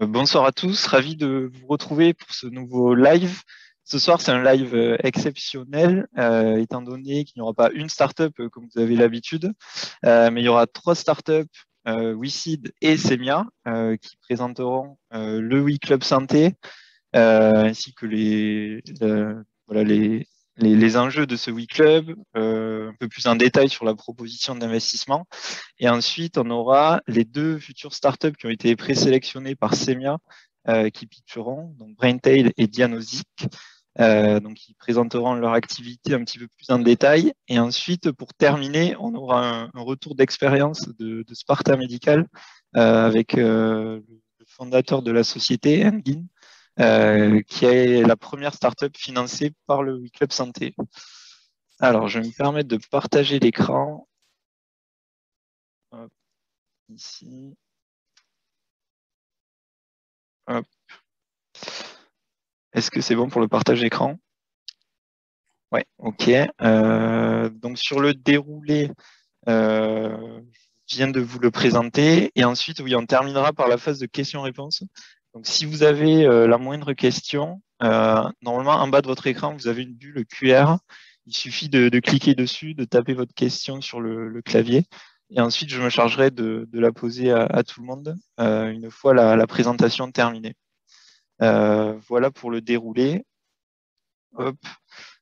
Bonsoir à tous, ravi de vous retrouver pour ce nouveau live. Ce soir, c'est un live exceptionnel, étant donné qu'il n'y aura pas une startup comme vous avez l'habitude, mais il y aura trois startups, WeSeed et Semia, qui présenteront le WeClub Santé, ainsi que voilà, les enjeux de ce WeClub, un peu plus en détail sur la proposition d'investissement. Et ensuite, on aura les deux futures startups qui ont été présélectionnées par Semia, qui pitcheront, donc Braintail et Dianosic. Donc, ils présenteront leur activité un petit peu plus en détail. Et ensuite, pour terminer, on aura un retour d'expérience de Sparta Medical avec le fondateur de la société, Engin, qui est la première startup financée par le WeClub Santé. Alors, je vais me permettre de partager l'écran. Hop, ici. Hop. Est-ce que c'est bon pour le partage d'écran? Ouais, ok. Donc sur le déroulé, je viens de vous le présenter. Et ensuite, oui, on terminera par la phase de questions-réponses. Donc si vous avez la moindre question, normalement en bas de votre écran, vous avez une bulle QR. Il suffit de cliquer dessus, de taper votre question sur le clavier. Et ensuite, je me chargerai de la poser à tout le monde une fois la présentation terminée. Voilà pour le déroulé. Hop.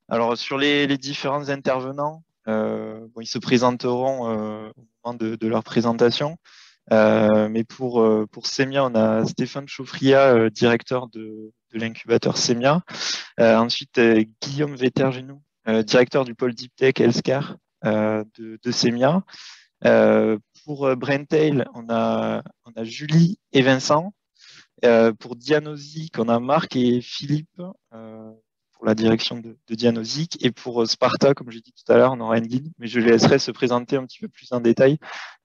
Alors, sur les différents intervenants, bon, ils se présenteront au moment de leur présentation. Mais pour Semia, on a Stéphane Chaufria, directeur de l'incubateur Semia. Ensuite, Guillaume Vétergenou, directeur du pôle Deep Tech Healthcare de Semia. Pour Braintail, on a Julie et Vincent. Pour Dianosic, on a Marc et Philippe pour la direction de Dianosic. Et pour Sparta, comme j'ai dit tout à l'heure, on aura une guide, mais je les laisserai se présenter un petit peu plus en détail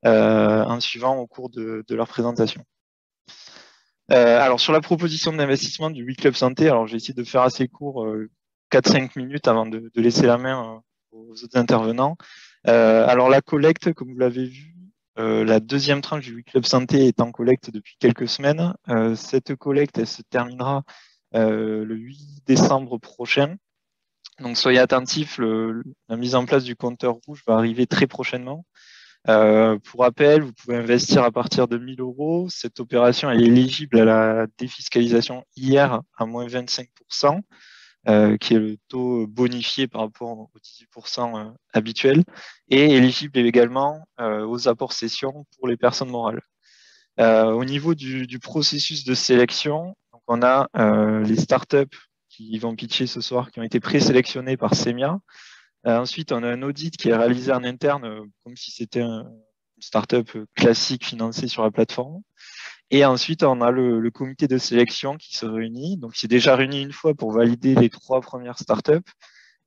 en suivant au cours de leur présentation. Alors, sur la proposition d'investissement du WeClub Santé, alors j'ai essayé de faire assez court, 4-5 minutes avant de laisser la main aux autres intervenants. Alors, la collecte, comme vous l'avez vu, la deuxième tranche du WeClub Santé est en collecte depuis quelques semaines. Cette collecte, elle se terminera le 8 décembre prochain. Donc, soyez attentifs, la mise en place du compteur rouge va arriver très prochainement. Pour rappel, vous pouvez investir à partir de 1 000 euros. Cette opération elle est éligible à la défiscalisation IR à moins 25%, qui est le taux bonifié par rapport aux 18% habituels, et éligible également aux apports cessions pour les personnes morales. Au niveau du processus de sélection, donc on a les startups qui vont pitcher ce soir, qui ont été présélectionnées par Semia. Ensuite, on a un audit qui est réalisé en interne, comme si c'était une startup classique financée sur la plateforme. Et ensuite, on a le comité de sélection qui se réunit. Donc, il s'est déjà réuni une fois pour valider les 3 premières startups.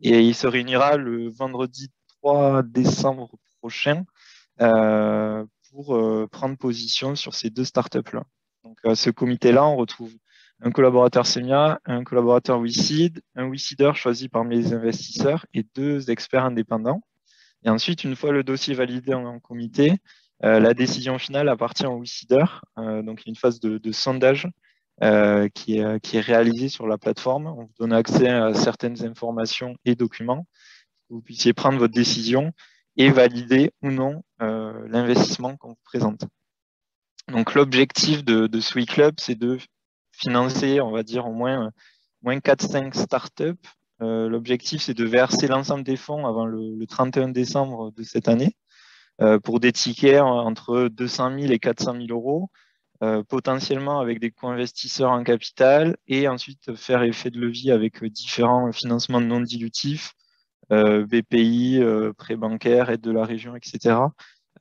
Et il se réunira le vendredi 3 décembre prochain pour prendre position sur ces 2 startups-là. Donc, à ce comité-là, on retrouve un collaborateur Semia, un collaborateur WeSeed, un WeSeeder choisi parmi les investisseurs et 2 experts indépendants. Et ensuite, une fois le dossier validé en comité, la décision finale appartient au WeSeeder. Donc, il y a une phase de sondage qui est réalisée sur la plateforme. On vous donne accès à certaines informations et documents pour que vous puissiez prendre votre décision et valider ou non l'investissement qu'on vous présente. Donc, l'objectif de ce WeClub, c'est de financer, on va dire, au moins 4-5 startups. L'objectif, c'est de verser l'ensemble des fonds avant le 31 décembre de cette année pour des tickets entre 200 000 et 400 000 euros, potentiellement avec des co-investisseurs en capital, et ensuite faire effet de levier avec différents financements non dilutifs, BPI, prêts bancaires, aide de la région, etc.,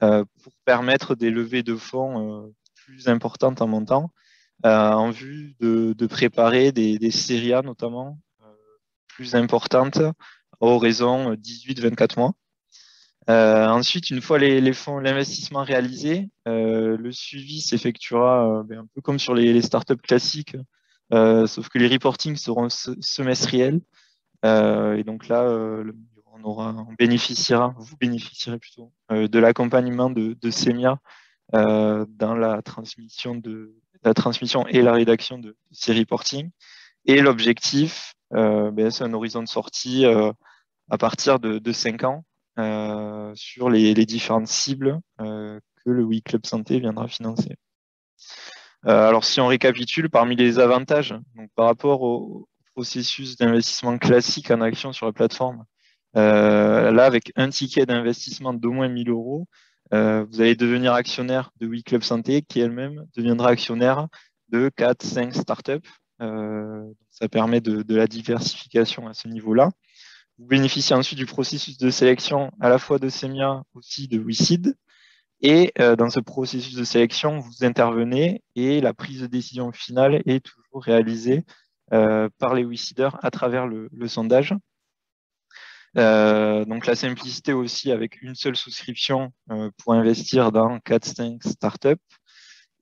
pour permettre des levées de fonds plus importantes en montant, en vue de préparer des séries A notamment plus importantes à horizon 18-24 mois. Ensuite, une fois les fonds, l'investissement réalisé, le suivi s'effectuera un peu comme sur les startups classiques, sauf que les reportings seront semestriels. Et donc là, vous bénéficierez plutôt de l'accompagnement de Semia dans la transmission la transmission et la rédaction de ces reporting. Et l'objectif, c'est un horizon de sortie à partir de 5 ans sur les différentes cibles que le WE Club Santé viendra financer. Alors, si on récapitule, parmi les avantages, donc, par rapport au processus d'investissement classique en action sur la plateforme, là, avec un ticket d'investissement d'au moins 1 000 euros, vous allez devenir actionnaire de WE Club Santé, qui elle-même deviendra actionnaire de 4-5 startups. Ça permet de la diversification à ce niveau-là. Vous bénéficiez ensuite du processus de sélection à la fois de Semia, aussi de WeSeed. Et dans ce processus de sélection, vous intervenez et la prise de décision finale est toujours réalisée par les WeSeeders à travers le sondage. Donc la simplicité aussi avec une seule souscription pour investir dans 4-5 startups.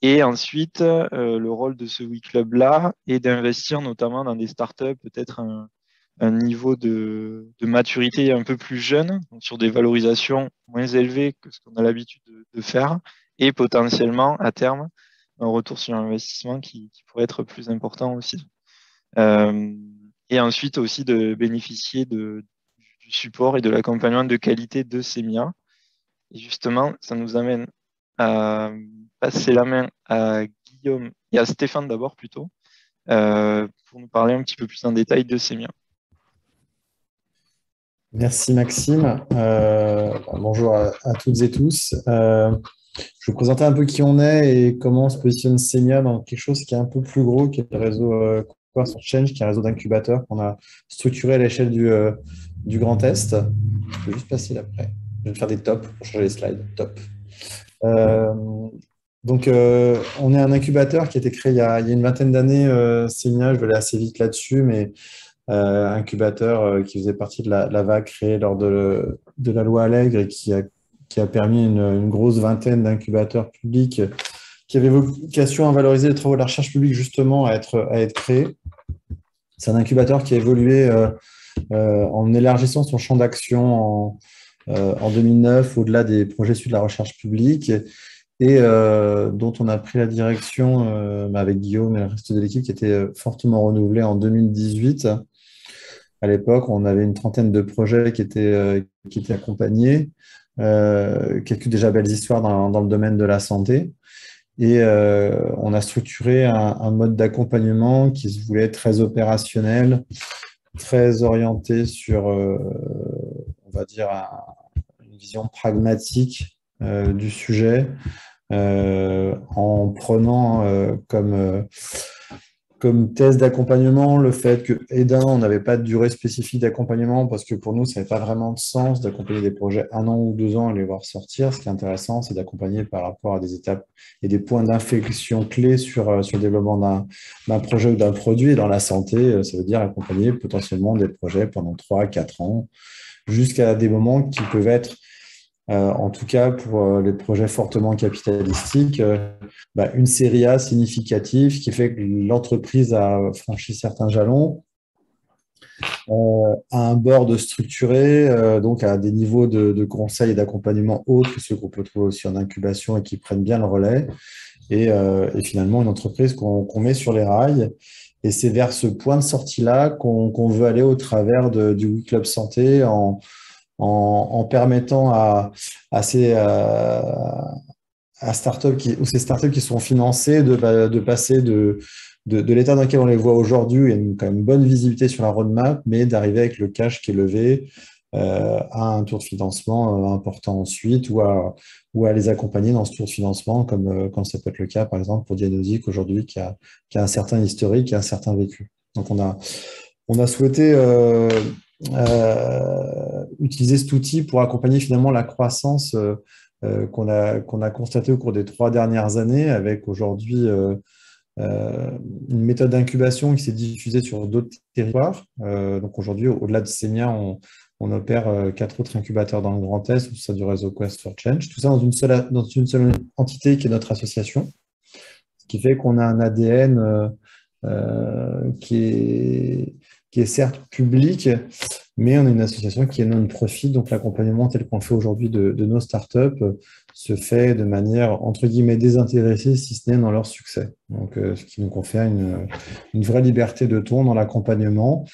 Et ensuite, le rôle de ce WeClub-là est d'investir notamment dans des startups peut-être un niveau de maturité un peu plus jeune, donc sur des valorisations moins élevées que ce qu'on a l'habitude de faire, et potentiellement, à terme, un retour sur investissement qui pourrait être plus important aussi. Et ensuite aussi de bénéficier du support et de l'accompagnement de qualité de Semia. Et justement, ça nous amène à passer la main à Guillaume et à Stéphane d'abord plutôt, pour nous parler un petit peu plus en détail de Semia. Merci Maxime. Bonjour à toutes et tous. Je vais vous présenter un peu qui on est et comment on se positionne Semia dans quelque chose qui est un peu plus gros, qui est le réseau Cowork Change, qui est un réseau d'incubateurs qu'on a structuré à l'échelle du Grand Est. Je vais juste passer l'après. Je vais faire des tops pour changer les slides. Top. On est un incubateur qui a été créé il y a une vingtaine d'années. Semia, je vais aller assez vite là-dessus, mais incubateur qui faisait partie de la vague créée lors de la loi Allègre et qui a permis une grosse vingtaine d'incubateurs publics qui avaient vocation à valoriser les travaux de la recherche publique justement à être créés. C'est un incubateur qui a évolué en élargissant son champ d'action en 2009 au-delà des projets issus de la recherche publique et dont on a pris la direction avec Guillaume et le reste de l'équipe qui était fortement renouvelée en 2018. À l'époque, on avait une trentaine de projets qui étaient accompagnés, quelques déjà belles histoires dans le domaine de la santé. Et on a structuré un mode d'accompagnement qui se voulait très opérationnel, très orienté sur, on va dire, une vision pragmatique du sujet, en prenant comme thèse d'accompagnement le fait que, on n'avait pas de durée spécifique d'accompagnement parce que pour nous, ça n'avait pas vraiment de sens d'accompagner des projets 1 an ou 2 ans et les voir sortir. Ce qui est intéressant, c'est d'accompagner par rapport à des étapes et des points d'inflexion clés sur le développement d'un projet ou d'un produit. Et dans la santé, ça veut dire accompagner potentiellement des projets pendant 3-4 ans jusqu'à des moments qui peuvent être en tout cas, pour les projets fortement capitalistiques, une série A significative qui fait que l'entreprise a franchi certains jalons, a un board structuré, donc à des niveaux de conseil et d'accompagnement autres que ceux qu'on peut trouver aussi en incubation et qui prennent bien le relais, et finalement une entreprise qu'on met sur les rails. Et c'est vers ce point de sortie-là qu'on veut aller au travers du WE Club Santé en permettant à ces startups ou ces startups qui sont financées de passer de l'état dans lequel on les voit aujourd'hui, il y a quand même une bonne visibilité sur la roadmap, mais d'arriver avec le cash qui est levé à un tour de financement important ensuite ou à les accompagner dans ce tour de financement, comme ça peut être le cas, par exemple, pour Diagnostic aujourd'hui, qui a un certain historique et un certain vécu. Donc, on a souhaité utiliser cet outil pour accompagner finalement la croissance qu'on a constatée au cours des 3 dernières années, avec aujourd'hui une méthode d'incubation qui s'est diffusée sur d'autres territoires. Donc aujourd'hui, au-delà de Semia, on opère 4 autres incubateurs dans le Grand Est, au sein du réseau Quest for Change. Tout ça dans une seule entité qui est notre association, ce qui fait qu'on a un ADN qui est certes public, mais on est une association qui est non-profit, donc l'accompagnement tel qu'on le fait aujourd'hui de nos startups se fait de manière, entre guillemets, désintéressée, si ce n'est dans leur succès. Donc, ce qui nous confère une vraie liberté de ton dans l'accompagnement,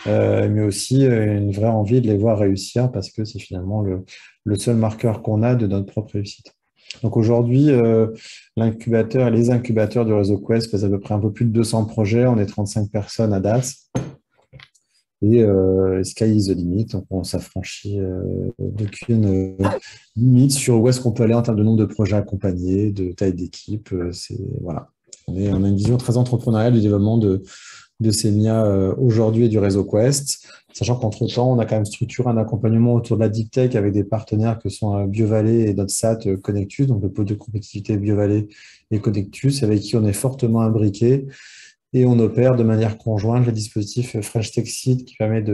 mais aussi une vraie envie de les voir réussir parce que c'est finalement le seul marqueur qu'on a de notre propre réussite. Donc aujourd'hui, l'incubateur et les incubateurs du réseau Quest pèsent à peu près un peu plus de 200 projets. On est 35 personnes à date. Et sky is the limit. Donc on s'affranchit d'aucune limite sur où est-ce qu'on peut aller en termes de nombre de projets accompagnés, de taille d'équipe. Voilà. On a une vision très entrepreneuriale du développement de Semia aujourd'hui et du réseau Quest, sachant qu'entre-temps, on a quand même structuré un accompagnement autour de la deep tech avec des partenaires que sont BioValley et notre SAT Connectus, donc le pôle de compétitivité BioValley et Connectus, avec qui on est fortement imbriqué et on opère de manière conjointe le dispositif French Tech Seed qui permet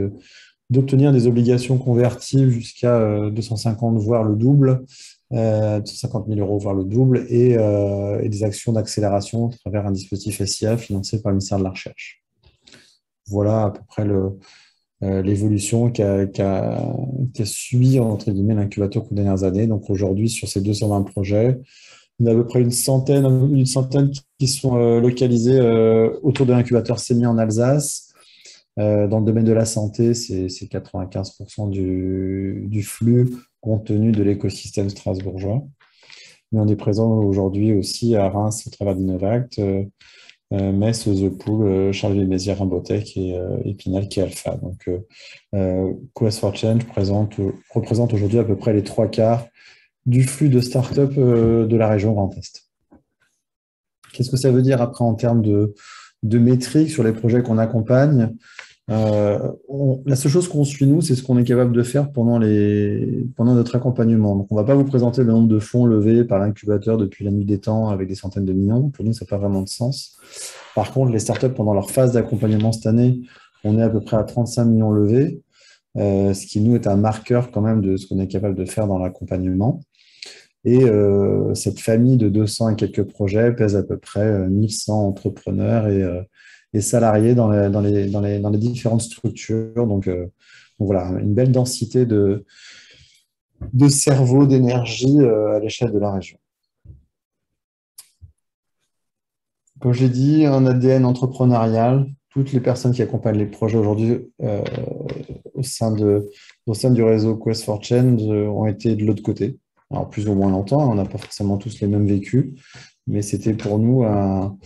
d'obtenir des obligations convertibles jusqu'à 250, voire le double, 250 000 euros, voire le double, et des actions d'accélération à travers un dispositif SIA financé par le ministère de la Recherche. Voilà à peu près l'évolution qu'a subi entre guillemets l'incubateur ces dernières années. Donc aujourd'hui, sur ces 220 projets, on a à peu près une centaine qui sont localisés autour de l'incubateur Semia en Alsace. Dans le domaine de la santé, c'est 95% du flux compte tenu de l'écosystème strasbourgeois. Mais on est présent aujourd'hui aussi à Reims au travers d'Innovact, Metz, The Pool, Charles-Mézières, Rimbotech et Épinal qui est Alpha. Donc, Quest for Change représente aujourd'hui à peu près les 3/4 du flux de start-up de la région Grand Est. Qu'est-ce que ça veut dire après en termes de métriques sur les projets qu'on accompagne? La seule chose qu'on suit, nous, c'est ce qu'on est capable de faire pendant notre accompagnement. Donc, on ne va pas vous présenter le nombre de fonds levés par l'incubateur depuis la nuit des temps avec des centaines de millions. Pour nous, ça n'a pas vraiment de sens. Par contre, les startups, pendant leur phase d'accompagnement cette année, on est à peu près à 35 millions levés, ce qui, nous, est un marqueur quand même de ce qu'on est capable de faire dans l'accompagnement. Et cette famille de 200 et quelques projets pèse à peu près 1100 entrepreneurs et salariés dans les différentes structures. Donc voilà, une belle densité de cerveau, d'énergie à l'échelle de la région. Comme je l'ai dit, un ADN entrepreneurial. Toutes les personnes qui accompagnent les projets aujourd'hui au sein du réseau Quest for Change ont été de l'autre côté. Alors, plus ou moins longtemps, on n'a pas forcément tous les mêmes vécus, mais c'était pour nous un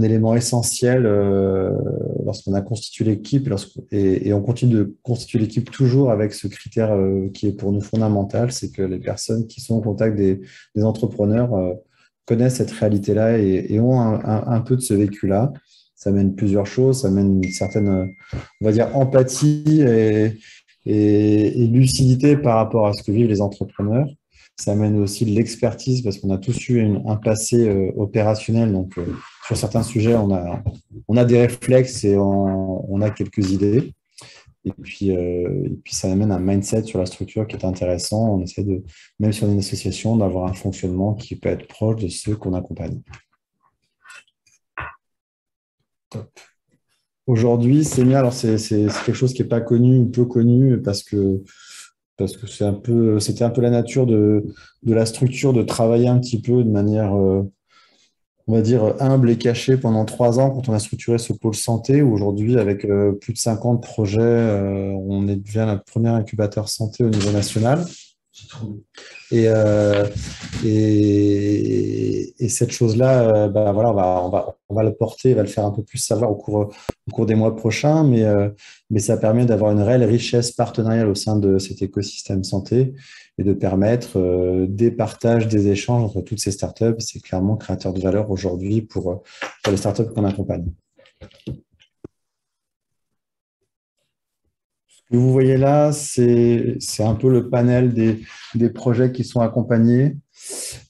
élément essentiel lorsqu'on a constitué l'équipe et on continue de constituer l'équipe toujours avec ce critère qui est pour nous fondamental, c'est que les personnes qui sont en contact des entrepreneurs connaissent cette réalité-là et ont un peu de ce vécu-là. Ça mène plusieurs choses, ça mène une certaine, on va dire, empathie et lucidité par rapport à ce que vivent les entrepreneurs. Ça amène aussi de l'expertise parce qu'on a tous eu un passé opérationnel. Donc, sur certains sujets, on a des réflexes et on a quelques idées. Et puis, ça amène un mindset sur la structure qui est intéressant. On essaie même si on est une association, d'avoir un fonctionnement qui peut être proche de ceux qu'on accompagne. Top. Aujourd'hui, Semia, alors c'est quelque chose qui n'est pas connu ou peu connu parce que c'était un peu la nature de la structure de travailler un petit peu de manière, on va dire, humble et cachée pendant 3 ans quand on a structuré ce pôle santé. Aujourd'hui, avec plus de 50 projets, on devient le premier incubateur santé au niveau national. Et cette chose-là, voilà, on va le porter, on va le faire un peu plus savoir au cours des mois prochains, mais ça permet d'avoir une réelle richesse partenariale au sein de cet écosystème santé et de permettre des partages, des échanges entre toutes ces startups. C'est clairement créateur de valeur aujourd'hui pour les startups qu'on accompagne. Ce que vous voyez là, c'est un peu le panel des projets qui sont accompagnés.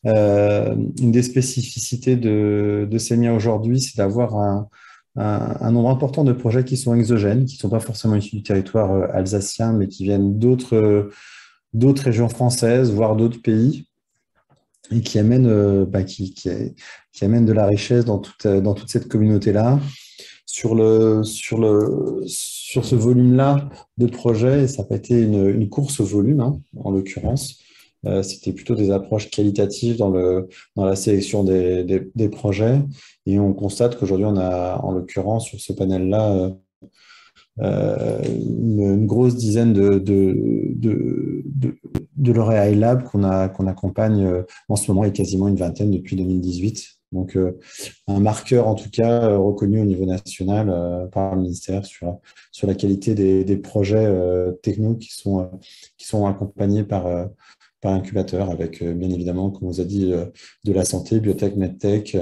Une des spécificités de Semia aujourd'hui, c'est d'avoir un nombre important de projets qui sont exogènes, qui ne sont pas forcément issus du territoire alsacien, mais qui viennent d'autres régions françaises, voire d'autres pays, et qui amènent de la richesse dans toute cette communauté-là. sur ce volume-là de projets, ça n'a pas été une course au volume, hein, en l'occurrence. C'était plutôt des approches qualitatives dans la sélection des projets. Et on constate qu'aujourd'hui, on a, en l'occurrence, sur ce panel-là, une grosse dizaine de lauréats iLab qu'on accompagne en ce moment, et quasiment une vingtaine depuis 2018. Donc, un marqueur, en tout cas, reconnu au niveau national par le ministère sur la qualité des projets techno qui sont accompagnés par incubateur, avec, bien évidemment, comme on vous a dit, de la santé, biotech, medtech,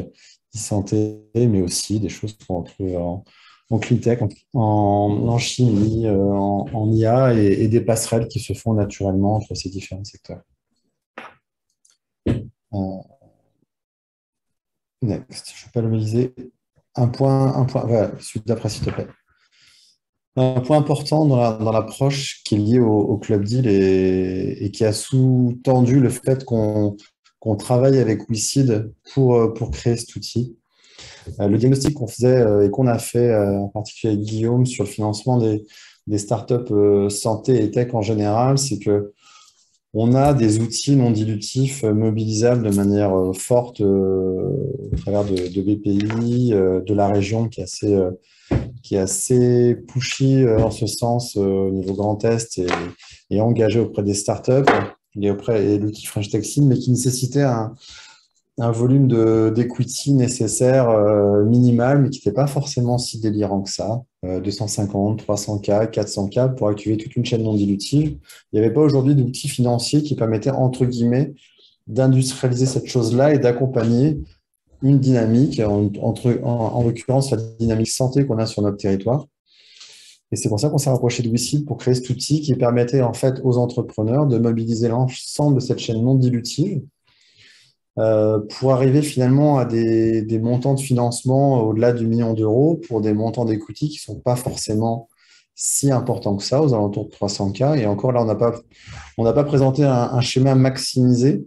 e-santé, mais aussi des choses qu'on retrouve en clean tech, en chimie, en IA, et des passerelles qui se font naturellement entre ces différents secteurs. Next, je peux le miser. Voilà, suite d'après, s'il te plaît. Un point important dans l'approche qui est lié au Club Deal et qui a sous-tendu le fait qu'on travaille avec WeSeed pour créer cet outil. Le diagnostic qu'on faisait et qu'on a fait, en particulier avec Guillaume, sur le financement des startups santé et tech en général, c'est que on a des outils non dilutifs mobilisables de manière forte au travers de BPI, de la région qui est assez pushy en ce sens au niveau Grand Est et engagé auprès des startups et l'outil French Tech Sim, mais qui nécessitait un volume d'equity nécessaire minimal, mais qui n'était pas forcément si délirant que ça. 250, 300K, 400K pour activer toute une chaîne non dilutive. Il n'y avait pas aujourd'hui d'outils financiers qui permettaient, entre guillemets, d'industrialiser cette chose-là et d'accompagner une dynamique, en l'occurrence la dynamique santé qu'on a sur notre territoire. Et c'est pour ça qu'on s'est rapproché de WeSeed pour créer cet outil qui permettait en fait aux entrepreneurs de mobiliser l'ensemble de cette chaîne non dilutive pour arriver finalement à des montants de financement au-delà du million d'euros pour des montants d'equity qui ne sont pas forcément si importants que ça, aux alentours de 300K. Et encore là, on n'a pas présenté un schéma maximisé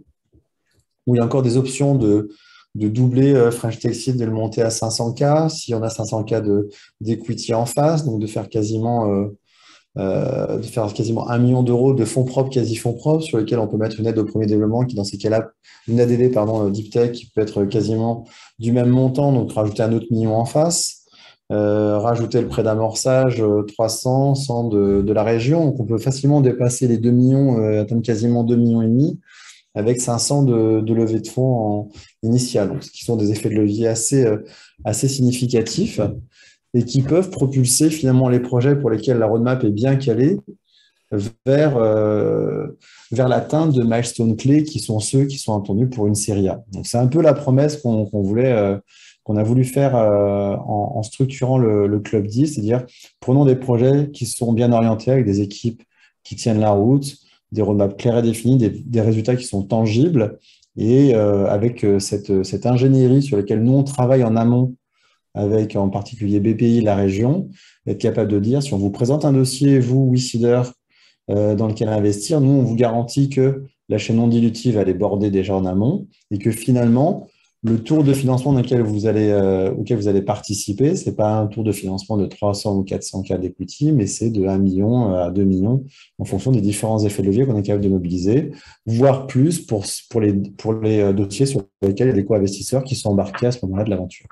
où il y a encore des options de doubler French Tech Seed, de le monter à 500K, si on a 500K d'equity en face, donc de faire quasiment 1 million d'euros de fonds propres, quasi-fonds propres, sur lesquels on peut mettre une aide au premier développement, qui dans ces cas-là, une ADD, pardon, Deep Tech, qui peut être quasiment du même montant, donc rajouter un autre million en face, rajouter le prêt d'amorçage 300, 100 de la région, donc on peut facilement dépasser les 2 millions, atteindre quasiment 2,5 millions, avec 500 de levée de fonds initiale, donc, ce qui sont des effets de levier assez significatifs et qui peuvent propulser finalement les projets pour lesquels la roadmap est bien calée vers l'atteinte de milestones clés qui sont ceux qui sont attendus pour une série A. Donc c'est un peu la promesse qu'on a voulu faire en structurant le Club 10, c'est-à-dire prenons des projets qui sont bien orientés avec des équipes qui tiennent la route, des roadmaps clairs et définis, des résultats qui sont tangibles et avec cette ingénierie sur laquelle nous on travaille en amont avec en particulier BPI, la région, être capable de dire, si on vous présente un dossier, vous, WeSeeder, dans lequel investir, nous, on vous garantit que la chaîne non dilutive, elle est bordée déjà en amont et que finalement, le tour de financement auquel vous allez participer, ce n'est pas un tour de financement de 300 ou 400K d'equity, mais c'est de 1 million à 2 millions en fonction des différents effets de levier qu'on est capable de mobiliser, voire plus pour les dossiers sur lesquels il y a des co-investisseurs qui sont embarqués à ce moment-là de l'aventure.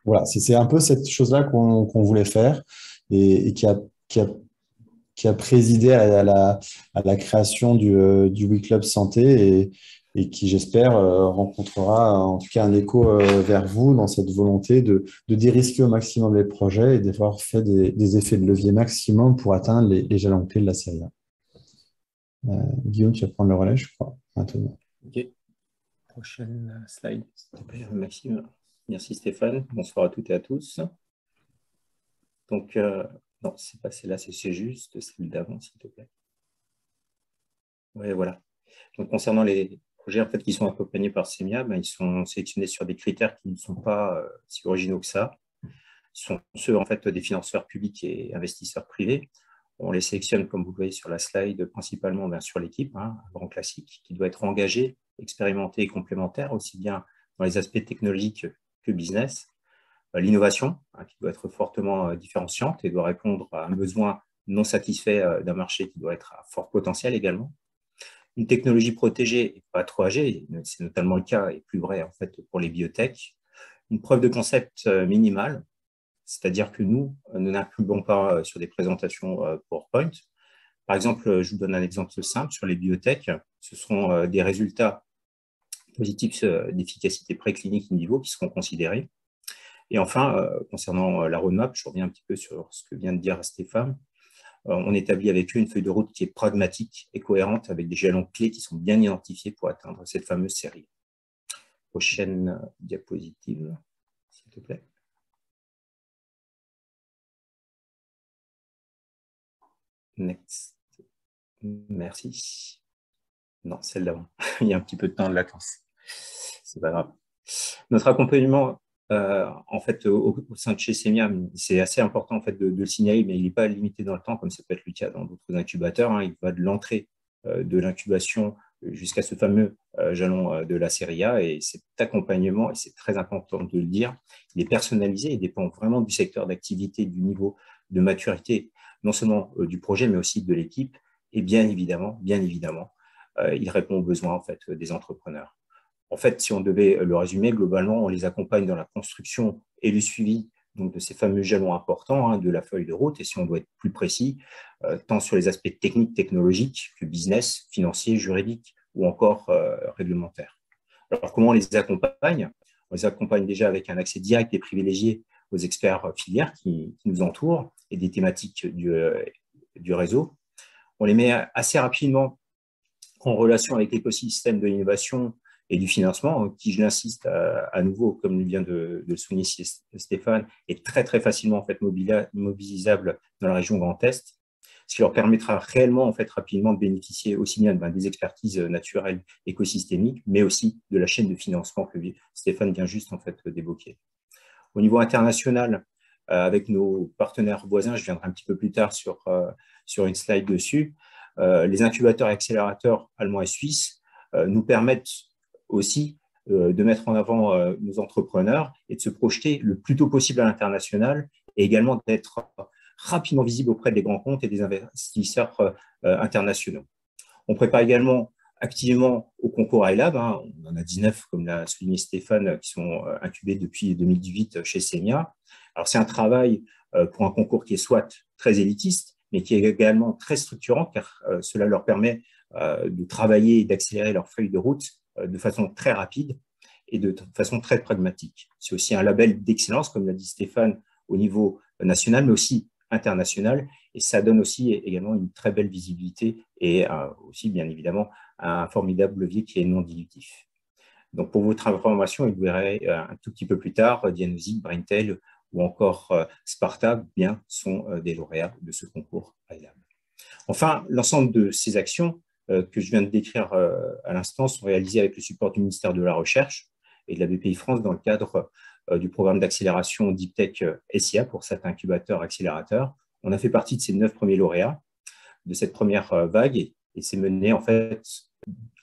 Voilà, c'est un peu cette chose-là qu'on voulait faire et qui a présidé à la création du WeClub Santé et qui, j'espère, rencontrera en tout cas un écho vers vous dans cette volonté de dérisquer au maximum les projets et d'avoir fait des effets de levier maximum pour atteindre les jalons clés de la série A. Guillaume, tu vas prendre le relais, je crois, maintenant. Ok. Prochaine slide, s'il te plaît, Maxime. Merci Stéphane, bonsoir à toutes et à tous. Donc, non, c'est pas celle-là, c'est juste celle d'avant, s'il te plaît. Oui, voilà. Donc, concernant les projets en fait, qui sont accompagnés par CEMIA, ben, ils sont sélectionnés sur des critères qui ne sont pas si originaux que ça. Ce sont ceux en fait, des financeurs publics et investisseurs privés. On les sélectionne, comme vous le voyez sur la slide, principalement bien, sur l'équipe, hein, un grand classique, qui doit être engagé, expérimenté et complémentaire, aussi bien dans les aspects technologiques que business. l'innovation, hein, qui doit être fortement différenciante et doit répondre à un besoin non satisfait d'un marché qui doit être à fort potentiel également. Une technologie protégée et pas trop âgée, c'est notamment le cas et plus vrai en fait pour les biotech. Une preuve de concept minimale, c'est-à-dire que nous n'incluons pas sur des présentations PowerPoint. Par exemple, je vous donne un exemple simple sur les biotech. Ce seront des résultats positifs d'efficacité préclinique in vivo qui seront considérés. Et enfin, concernant la roadmap, je reviens un petit peu sur ce que vient de dire Stéphane. On établit avec eux une feuille de route qui est pragmatique et cohérente avec des jalons clés qui sont bien identifiés pour atteindre cette fameuse série. Prochaine diapositive, s'il te plaît. Next. Merci. Non, celle d'avant. Il y a un petit peu de temps de latence. C'est pas grave. Notre accompagnement, en fait, au sein de chez Semia, c'est assez important en fait de le signaler, mais il n'est pas limité dans le temps, comme ça peut être le cas dans d'autres incubateurs. Hein. Il va de l'entrée de l'incubation jusqu'à ce fameux jalon de la série A. Et cet accompagnement, et c'est très important de le dire, il est personnalisé et dépend vraiment du secteur d'activité, du niveau de maturité, non seulement du projet, mais aussi de l'équipe. Et bien évidemment, il répond aux besoins en fait, des entrepreneurs. En fait, si on devait le résumer, globalement, on les accompagne dans la construction et le suivi donc, de ces fameux jalons importants hein, de la feuille de route. Et si on doit être plus précis, tant sur les aspects techniques, technologiques que business, financiers, juridiques ou encore réglementaires. Alors, comment on les accompagne? On les accompagne déjà avec un accès direct et privilégié aux experts filières qui nous entourent et des thématiques du réseau. On les met assez rapidement en relation avec l'écosystème de l'innovation et du financement, qui, je l'insiste à nouveau, comme vient de le souligner Stéphane, est très, très facilement en fait, mobilisable dans la région Grand Est, ce qui leur permettra réellement, en fait, rapidement de bénéficier aussi bien des expertises naturelles écosystémiques, mais aussi de la chaîne de financement que Stéphane vient juste en fait, d'évoquer. Au niveau international, avec nos partenaires voisins, je viendrai un petit peu plus tard sur une slide dessus, les incubateurs et accélérateurs allemands et suisses nous permettent aussi de mettre en avant nos entrepreneurs et de se projeter le plus tôt possible à l'international et également d'être rapidement visible auprès des grands comptes et des investisseurs internationaux. On prépare également activement au concours iLab. Hein. On en a 19, comme l'a souligné Stéphane, qui sont incubés depuis 2018 chez Semia. Alors, c'est un travail pour un concours qui est soit très élitiste, mais qui est également très structurant, car cela leur permet de travailler et d'accélérer leur feuille de route de façon très rapide et de façon très pragmatique. C'est aussi un label d'excellence, comme l'a dit Stéphane, au niveau national, mais aussi international, et ça donne aussi également une très belle visibilité et aussi, bien évidemment, un formidable levier qui est non dilutif. Donc, pour votre information, vous verrez un tout petit peu plus tard, Dianosi, Braintel ou encore Sparta bien, sont des lauréats de ce concours iLab. Enfin, l'ensemble de ces actions que je viens de décrire à l'instant sont réalisées avec le support du ministère de la Recherche et de la BPI France dans le cadre du programme d'accélération Deep Tech SIA pour cet incubateur accélérateur. On a fait partie de ces 9 premiers lauréats de cette première vague et c'est mené en fait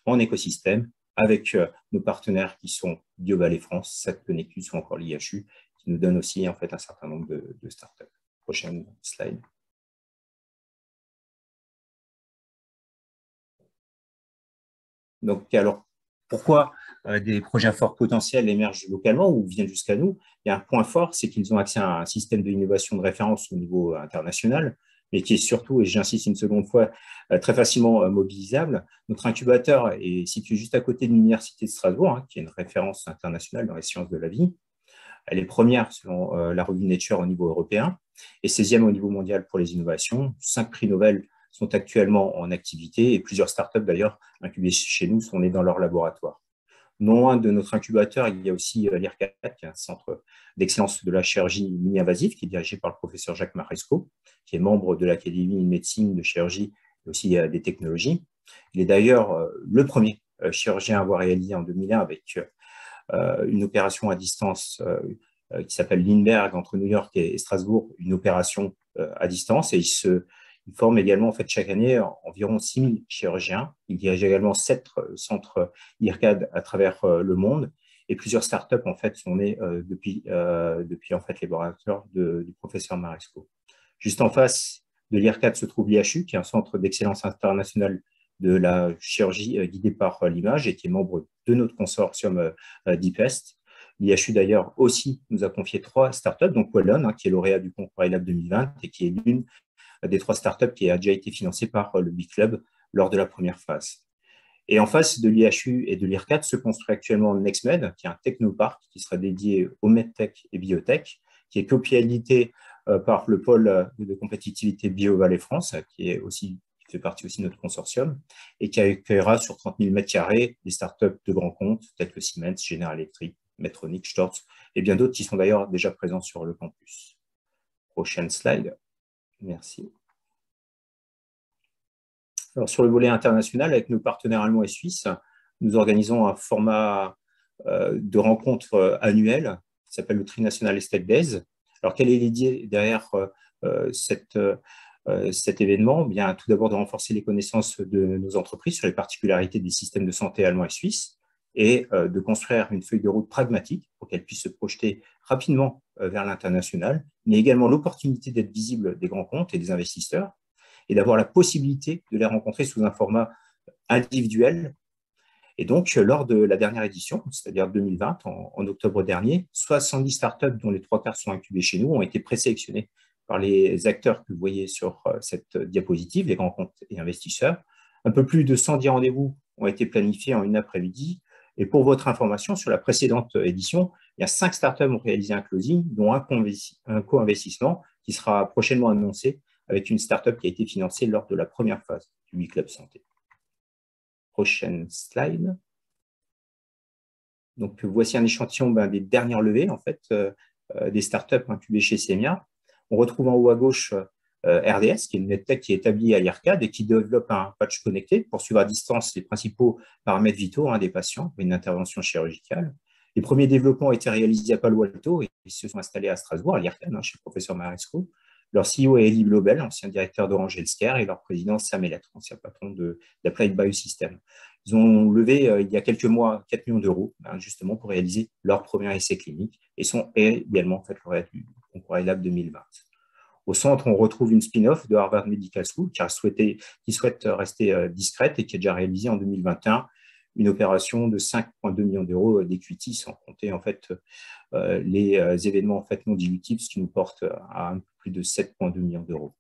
en écosystème avec nos partenaires qui sont BioValley France, SatConnectus ou encore l'IHU, qui nous donnent aussi en fait un certain nombre de startups. Prochaine slide. Donc, alors, pourquoi des projets à fort potentiel émergent localement ou viennent jusqu'à nous? Il y a un point fort, c'est qu'ils ont accès à un système d'innovation de référence au niveau international, mais qui est surtout, et j'insiste une seconde fois, très facilement mobilisable. Notre incubateur est situé juste à côté de l'Université de Strasbourg, hein, qui est une référence internationale dans les sciences de la vie. Elle est première selon la revue Nature au niveau européen et 16e au niveau mondial pour les innovations. 5 prix Nobel sont actuellement en activité et plusieurs startups d'ailleurs incubées chez nous sont nées dans leur laboratoire. Non loin de notre incubateur, il y a aussi l'IRCAD, qui est un centre d'excellence de la chirurgie mini-invasive qui est dirigé par le professeur Jacques Maresco, qui est membre de l'Académie de médecine, de chirurgie et aussi des technologies. Il est d'ailleurs le premier chirurgien à avoir réalisé en 2001 avec une opération à distance qui s'appelle Lindbergh entre New York et Strasbourg, une opération à distance et il forme également en fait, chaque année environ 6 000 chirurgiens. Il dirige également 7 centres IRCAD à travers le monde Et plusieurs startups en fait sont nées depuis en fait les laboratoires du professeur Maresco. Juste en face de l'IRCAD se trouve l'IHU, qui est un centre d'excellence international de la chirurgie guidée par l'image et qui est membre de notre consortium DeepEst. L'IHU d'ailleurs aussi nous a confié 3 startups, donc Wallon, qui est lauréat du concours iLab 2020 et qui est l'une des 3 startups qui a déjà été financée par le Big Club lors de la première phase. Et en face de l'IHU et de l'IRCAD se construit actuellement NextMed, qui est un technoparc qui sera dédié au medtech et biotech, qui est copialité par le pôle de compétitivité BioValley France, qui fait partie aussi de notre consortium, et qui accueillera sur 30 000 m² des startups de grands comptes, tels que Siemens, General Electric, Medtronic, Storz, et bien d'autres qui sont d'ailleurs déjà présents sur le campus. Prochaine slide. Merci. Alors, sur le volet international, avec nos partenaires allemands et suisses, nous organisons un format de rencontre annuelle qui s'appelle le Trinational Estate Days. Alors, quelle est l'idée derrière cet événement? Bien, tout d'abord, de renforcer les connaissances de nos entreprises sur les particularités des systèmes de santé allemands et suisses et de construire une feuille de route pragmatique pour qu'elles puissent se projeter rapidement vers l'international, mais également l'opportunité d'être visible des grands comptes et des investisseurs et d'avoir la possibilité de les rencontrer sous un format individuel. Et donc, lors de la dernière édition, c'est-à-dire 2020, en octobre dernier, 70 startups, dont les 3/4 sont incubées chez nous, ont été présélectionnées par les acteurs que vous voyez sur cette diapositive, les grands comptes et investisseurs. Un peu plus de 110 rendez-vous ont été planifiés en une après-midi. Et pour votre information, sur la précédente édition, il y a 5 startups ont réalisé un closing, dont un co-investissement qui sera prochainement annoncé avec une startup qui a été financée lors de la première phase du Big Club Santé. Prochaine slide. Donc, voici un échantillon des dernières levées, en fait, des startups incubées chez Semia. On retrouve en haut à gauche RDS, qui est une medtech qui est établie à l'IRCAD et qui développe un patch connecté pour suivre à distance les principaux paramètres vitaux des patients pour une intervention chirurgicale. Les premiers développements ont été réalisés à Palo Alto et ils se sont installés à Strasbourg, à l'IRCAD, chez le professeur Maresco. Leur CEO est Elie Blobel, ancien directeur d'Orange Healthcare, et leur président Sam Ellet, ancien patron d'Applied Biosystems. Ils ont levé il y a quelques mois 4 millions d'euros, justement pour réaliser leur premier essai clinique et sont également en fait lauréats du concours iLab 2020. Au centre, on retrouve une spin-off de Harvard Medical School qui souhaite rester discrète et qui a déjà réalisé en 2021 une opération de 5,2 millions d'euros d'equity, sans compter en fait les événements en fait non dilutifs, ce qui nous porte à un peu plus de 7,2 millions d'euros.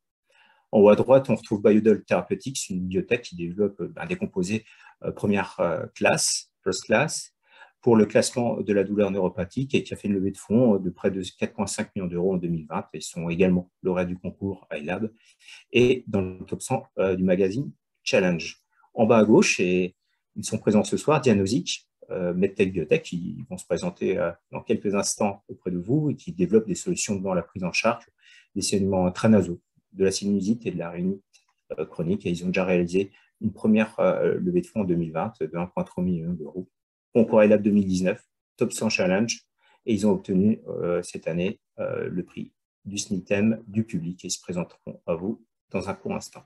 En haut à droite, on retrouve Biodol Therapeutics, une biotech qui développe des composés première classe, first class, pour le classement de la douleur neuropathique et qui a fait une levée de fonds de près de 4,5 millions d'euros en 2020 et sont également lauréats du concours iLab et dans le top 100 du magazine Challenge. En bas à gauche, et ils sont présents ce soir, Diagnostic, MedTech Biotech, qui vont se présenter dans quelques instants auprès de vous et qui développent des solutions dans la prise en charge des saignements intranasaux, de la sinusite et de la rhinite chronique. Et ils ont déjà réalisé une première levée de fonds en 2020 de 1,3 million d'euros. Concours iLab 2019, Top 100 Challenge, et ils ont obtenu cette année le prix du SNITEM du public et ils se présenteront à vous dans un court instant.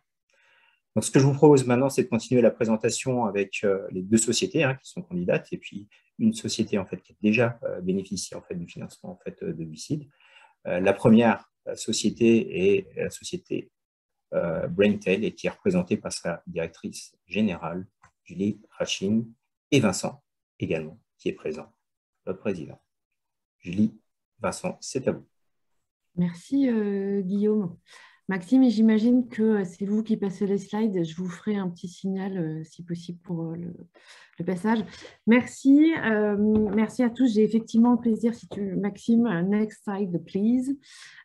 Donc, ce que je vous propose maintenant, c'est de continuer la présentation avec les 2 sociétés qui sont candidates et puis une société en fait, qui a déjà bénéficié en fait, du financement en fait, de BICID. La première société est la société Braintail et qui est représentée par sa directrice générale, Julie Rachin, et Vincent également, qui est présent, le président. Julie, Vincent, c'est à vous. Merci Guillaume. Maxime, j'imagine que c'est vous qui passez les slides. Je vous ferai un petit signal, si possible, pour le passage. Merci. Merci à tous. J'ai effectivement le plaisir, Maxime, next slide, please.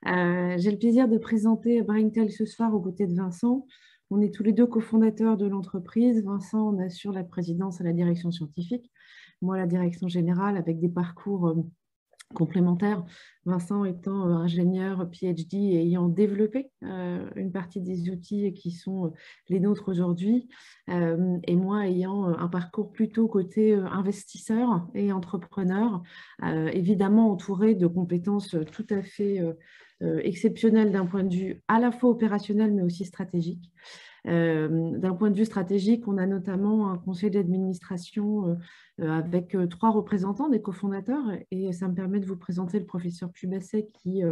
J'ai le plaisir de présenter Braintail ce soir aux côtés de Vincent. On est tous les 2 cofondateurs de l'entreprise. Vincent, on assure la présidence à la direction scientifique. Moi, la direction générale, avec des parcours complémentaires, Vincent étant ingénieur PhD et ayant développé une partie des outils qui sont les nôtres aujourd'hui, et moi ayant un parcours plutôt côté investisseur et entrepreneur, évidemment entouré de compétences tout à fait exceptionnelles d'un point de vue à la fois opérationnel mais aussi stratégique. D'un point de vue stratégique, on a notamment un conseil d'administration avec 3 représentants des cofondateurs, et ça me permet de vous présenter le professeur Pubasset qui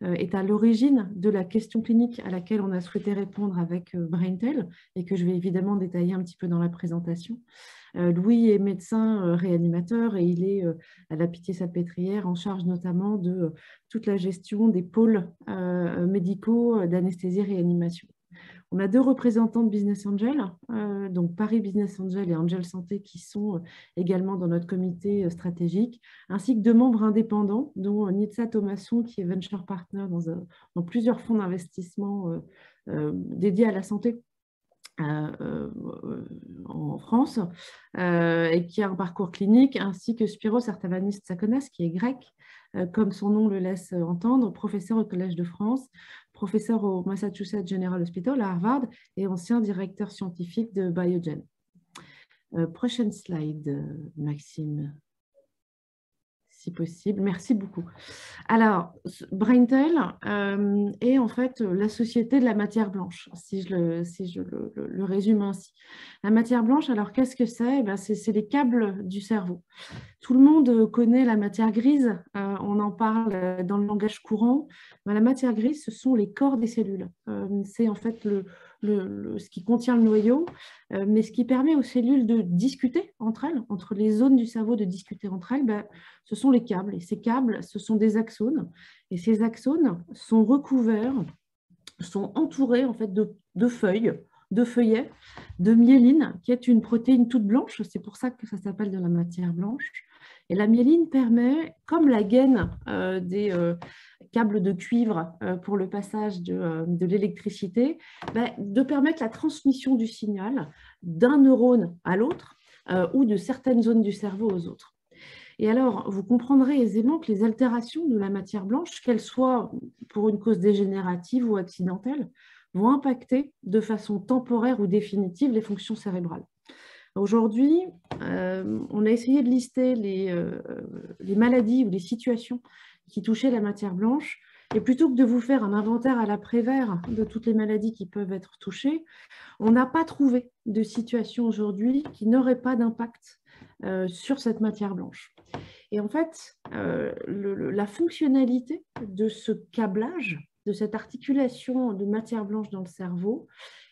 est à l'origine de la question clinique à laquelle on a souhaité répondre avec Braintel et que je vais évidemment détailler un petit peu dans la présentation. Louis est médecin réanimateur et il est à la Pitié-Salpêtrière en charge notamment de toute la gestion des pôles médicaux d'anesthésie-réanimation. On a 2 représentants de Business Angel, donc Paris Business Angel et Angel Santé, qui sont également dans notre comité stratégique, ainsi que 2 membres indépendants, dont Nitsa Thomasson, qui est Venture Partner dans plusieurs fonds d'investissement dédiés à la santé en France, et qui a un parcours clinique, ainsi que Spiros Artavanis Tsakonas, qui est grec, comme son nom le laisse entendre, professeur au Collège de France, professeur au Massachusetts General Hospital à Harvard et ancien directeur scientifique de Biogen. Prochaine slide, Maxime, si possible. Merci beaucoup. Alors, Braintel est en fait la société de la matière blanche, si je le résume ainsi. La matière blanche, alors qu'est-ce que c'est? C'est les câbles du cerveau. Tout le monde connaît la matière grise, on en parle dans le langage courant. La matière grise, ce sont les corps des cellules. C'est en fait ce qui contient le noyau, mais ce qui permet aux cellules de discuter entre elles, entre les zones du cerveau de discuter entre elles, ce sont les câbles. Et ces câbles, ce sont des axones. Et ces axones sont recouverts, sont entourés en fait de feuilles, de feuillets, de myéline, qui est une protéine toute blanche. C'est pour ça que ça s'appelle de la matière blanche. Et la myéline permet, comme la gaine des câbles de cuivre pour le passage de l'électricité, de permettre la transmission du signal d'un neurone à l'autre ou de certaines zones du cerveau aux autres. Et alors, vous comprendrez aisément que les altérations de la matière blanche, qu'elles soient pour une cause dégénérative ou accidentelle, vont impacter de façon temporaire ou définitive les fonctions cérébrales. Aujourd'hui, on a essayé de lister les maladies ou les situations qui touchaient la matière blanche. Et plutôt que de vous faire un inventaire à la Prévert de toutes les maladies qui peuvent être touchées, on n'a pas trouvé de situation aujourd'hui qui n'aurait pas d'impact sur cette matière blanche. Et en fait, la fonctionnalité de ce câblage, de cette articulation de matière blanche dans le cerveau,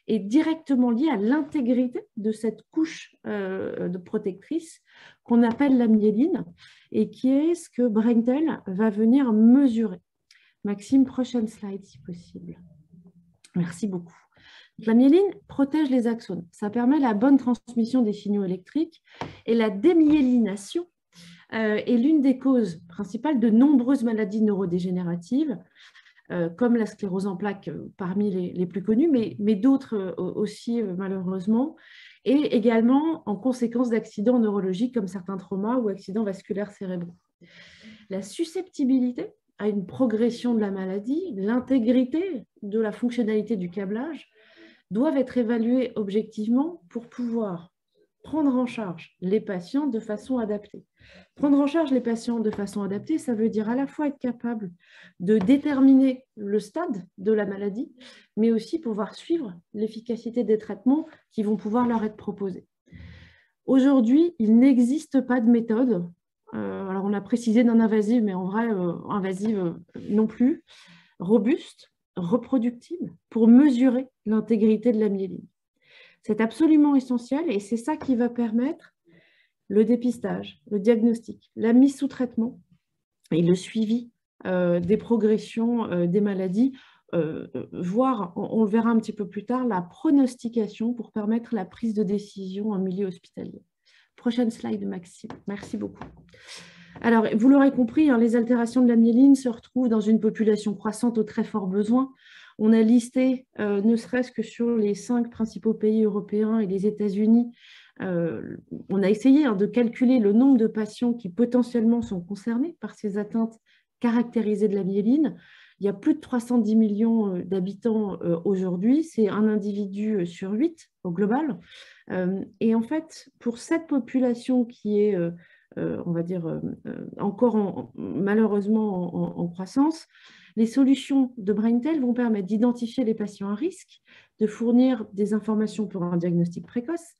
est directement liée à l'intégrité de cette couche de protectrice qu'on appelle la myéline et qui est ce que Braintel va venir mesurer. Maxime, prochaine slide si possible. Merci beaucoup. La myéline protège les axones. Ça permet la bonne transmission des signaux électriques et la démyélination est l'une des causes principales de nombreuses maladies neurodégénératives, comme la sclérose en plaques parmi les plus connues, mais d'autres aussi malheureusement, et également en conséquence d'accidents neurologiques comme certains traumas ou accidents vasculaires cérébraux. La susceptibilité à une progression de la maladie, l'intégrité de la fonctionnalité du câblage doivent être évaluées objectivement pour pouvoir prendre en charge les patients de façon adaptée. Prendre en charge les patients de façon adaptée, ça veut dire à la fois être capable de déterminer le stade de la maladie, mais aussi pouvoir suivre l'efficacité des traitements qui vont pouvoir leur être proposés. Aujourd'hui, il n'existe pas de méthode, alors on a précisé non invasive, mais en vrai, invasive non plus, robuste, reproductible, pour mesurer l'intégrité de la myéline. C'est absolument essentiel et c'est ça qui va permettre le dépistage, le diagnostic, la mise sous traitement et le suivi des progressions des maladies, voire, on le verra un petit peu plus tard, la pronostication pour permettre la prise de décision en milieu hospitalier. Prochaine slide, Maxime. Merci beaucoup. Alors, vous l'aurez compris, les altérations de la myéline se retrouvent dans une population croissante aux très forts besoins. On a listé, ne serait-ce que sur les 5 principaux pays européens et les États-Unis, on a essayé de calculer le nombre de patients qui potentiellement sont concernés par ces atteintes caractérisées de la myéline. Il y a plus de 310 millions d'habitants aujourd'hui, c'est un individu sur 8 au global. Et en fait, pour cette population qui est on va dire, encore malheureusement en croissance. Les solutions de BrainTel vont permettre d'identifier les patients à risque, de fournir des informations pour un diagnostic précoce,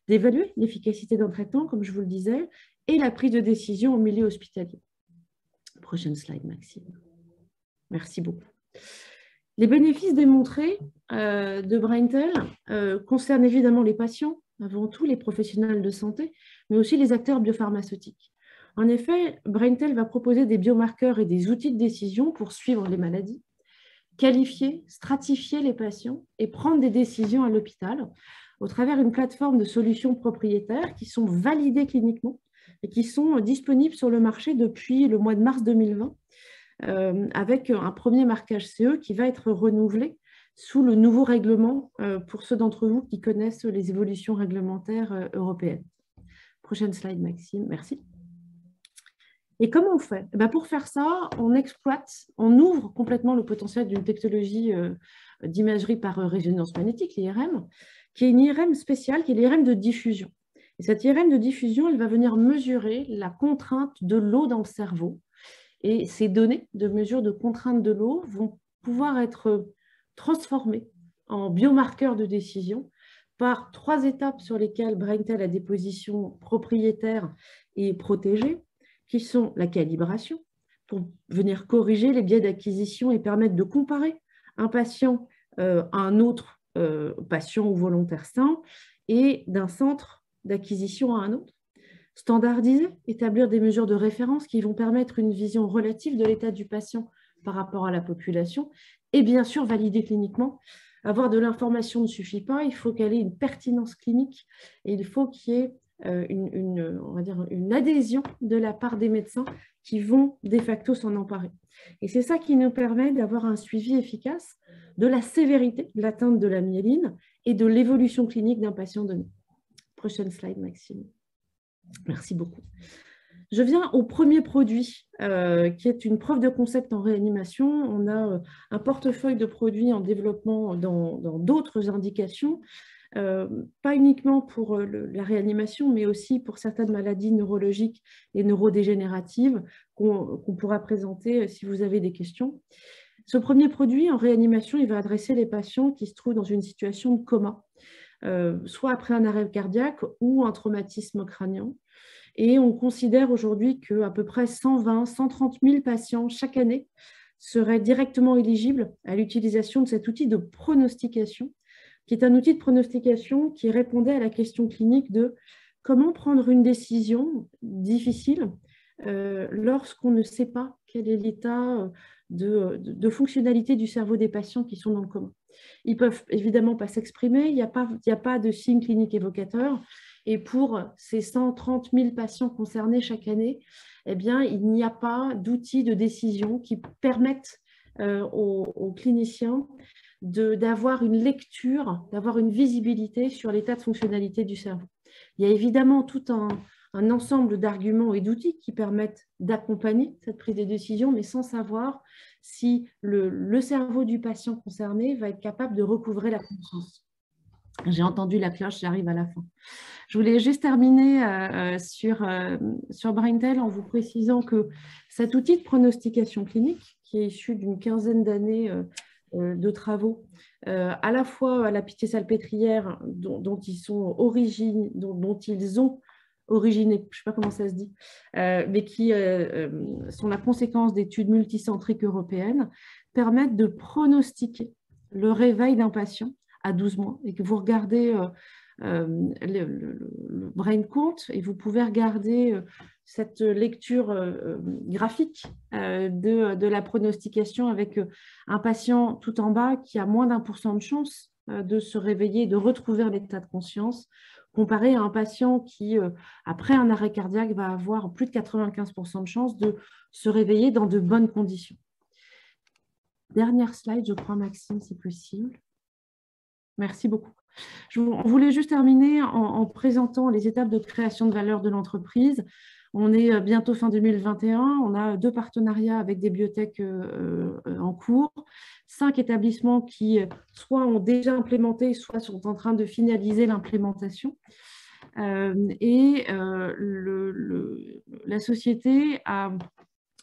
d'évaluer l'efficacité d'un traitement, comme je vous le disais, et la prise de décision au milieu hospitalier. Prochaine slide, Maxime. Merci beaucoup. Les bénéfices démontrés de BrainTel concernent évidemment les patients, avant tout les professionnels de santé, mais aussi les acteurs biopharmaceutiques. En effet, BrainTel va proposer des biomarqueurs et des outils de décision pour suivre les maladies, qualifier, stratifier les patients et prendre des décisions à l'hôpital au travers d'une plateforme de solutions propriétaires qui sont validées cliniquement et qui sont disponibles sur le marché depuis le mois de mars 2020, avec un premier marquage CE qui va être renouvelé sous le nouveau règlement pour ceux d'entre vous qui connaissent les évolutions réglementaires européennes. Prochaine slide, Maxime. Merci. Et comment on fait? Pour faire ça, on exploite, on ouvre complètement le potentiel d'une technologie d'imagerie par résonance magnétique, l'IRM, qui est une IRM spéciale, qui est l'IRM de diffusion. Et cette IRM de diffusion, elle va venir mesurer la contrainte de l'eau dans le cerveau. Et ces données de mesure de contrainte de l'eau vont pouvoir être transformées en biomarqueurs de décision par 3 étapes sur lesquelles BrainTel a des positions propriétaires et protégées, qui sont la calibration, pour venir corriger les biais d'acquisition et permettre de comparer un patient à un autre patient ou volontaire sain et d'un centre d'acquisition à un autre. Standardiser, établir des mesures de référence qui vont permettre une vision relative de l'état du patient par rapport à la population et bien sûr valider cliniquement. Avoir de l'information ne suffit pas, il faut qu'elle ait une pertinence clinique et il faut qu'il y ait on va dire une adhésion de la part des médecins qui vont de facto s'en emparer. Et c'est ça qui nous permet d'avoir un suivi efficace de la sévérité de l'atteinte de la myéline et de l'évolution clinique d'un patient donné. Prochaine slide, Maxime. Merci beaucoup. Je viens au premier produit, qui est une preuve de concept en réanimation. On a un portefeuille de produits en développement dans d'autres indications, pas uniquement pour la réanimation, mais aussi pour certaines maladies neurologiques et neurodégénératives qu'on pourra présenter si vous avez des questions. Ce premier produit en réanimation, il va adresser les patients qui se trouvent dans une situation de coma, soit après un arrêt cardiaque ou un traumatisme crânien. Et on considère aujourd'hui qu'à peu près 120-130 000 patients chaque année seraient directement éligibles à l'utilisation de cet outil de pronostication, qui est un outil de pronostication qui répondait à la question clinique de comment prendre une décision difficile lorsqu'on ne sait pas quel est l'état de fonctionnalité du cerveau des patients qui sont dans le coma. Ils ne peuvent évidemment pas s'exprimer, il n'y a pas de signe clinique évocateur. Et pour ces 130 000 patients concernés chaque année, eh bien, il n'y a pas d'outils de décision qui permettent aux cliniciens d'avoir une lecture, d'avoir une visibilité sur l'état de fonctionnalité du cerveau. Il y a évidemment tout un ensemble d'arguments et d'outils qui permettent d'accompagner cette prise de décision, mais sans savoir si le cerveau du patient concerné va être capable de recouvrer la conscience. J'ai entendu la cloche, j'arrive à la fin. Je voulais juste terminer sur BrainTel en vous précisant que cet outil de pronostication clinique, qui est issu d'une quinzaine d'années de travaux, à la fois à la Pitié-Salpêtrière, dont ils ont originé, je ne sais pas comment ça se dit, mais qui sont la conséquence d'études multicentriques européennes, permettent de pronostiquer le réveil d'un patient à 12 mois et que vous regardez le brain count et vous pouvez regarder cette lecture graphique de la pronostication avec un patient tout en bas qui a moins d'1% de chance de se réveiller, de retrouver un état de conscience, comparé à un patient qui, après un arrêt cardiaque, va avoir plus de 95% de chance de se réveiller dans de bonnes conditions. Dernière slide, je crois, Maxime, si possible. Merci beaucoup. On voulait juste terminer en présentant les étapes de création de valeur de l'entreprise. On est bientôt fin 2021, on a 2 partenariats avec des biotech en cours, 5 établissements qui soit ont déjà implémenté, soit sont en train de finaliser l'implémentation. La société a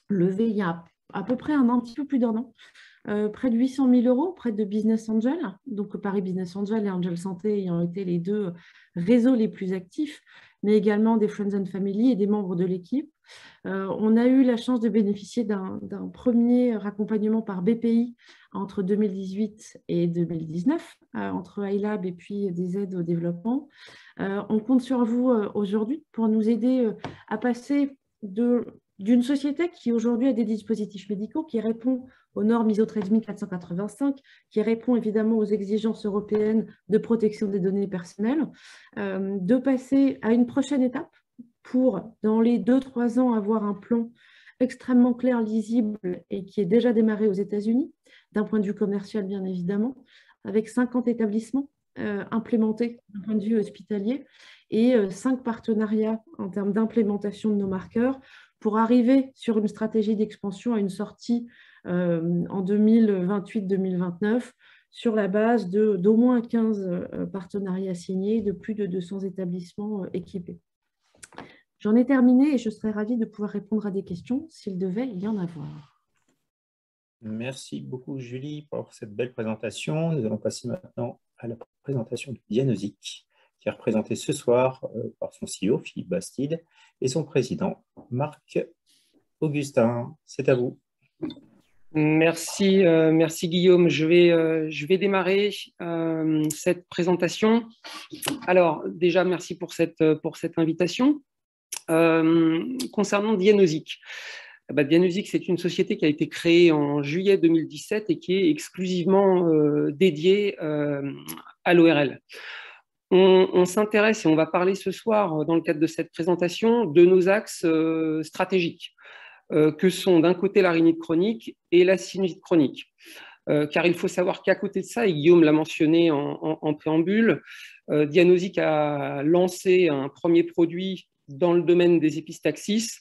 levé il y a à peu près un petit peu plus d'un an, près de 800 000 euros, près de Business Angel. Donc, Paris Business Angel et Angel Santé ayant été les deux réseaux les plus actifs, mais également des Friends and Family et des membres de l'équipe. On a eu la chance de bénéficier d'un premier accompagnement par BPI entre 2018 et 2019, entre iLab et puis des aides au développement. On compte sur vous aujourd'hui pour nous aider à passer d'une société qui aujourd'hui a des dispositifs médicaux, qui répond aux normes ISO 13485, qui répond évidemment aux exigences européennes de protection des données personnelles, de passer à une prochaine étape pour, dans les 2-3 ans, avoir un plan extrêmement clair, lisible et qui est déjà démarré aux États-Unis, d'un point de vue commercial bien évidemment, avec 50 établissements implémentés d'un point de vue hospitalier et 5 partenariats en termes d'implémentation de nos marqueurs pour arriver sur une stratégie d'expansion à une sortie en 2028-2029 sur la base d'au moins 15 partenariats signés, de plus de 200 établissements équipés. J'en ai terminé et je serais ravie de pouvoir répondre à des questions s'il devait y en avoir. Merci beaucoup, Julie, pour cette belle présentation. Nous allons passer maintenant à la présentation de Dianozic, qui est représentée ce soir par son CEO, Philippe Bastide, et son président, Marc Augustin. C'est à vous. Merci, merci Guillaume. Je vais démarrer cette présentation. Alors, déjà, merci pour cette invitation. Concernant Dianozic, Dianozic, c'est une société qui a été créée en juillet 2017 et qui est exclusivement dédiée à l'ORL. On s'intéresse et on va parler ce soir, dans le cadre de cette présentation, de nos axes stratégiques, que sont d'un côté la rhinite chronique et la sinusite chronique. Car il faut savoir qu'à côté de ça, et Guillaume l'a mentionné en préambule, Dianozic a lancé un premier produit dans le domaine des épistaxis,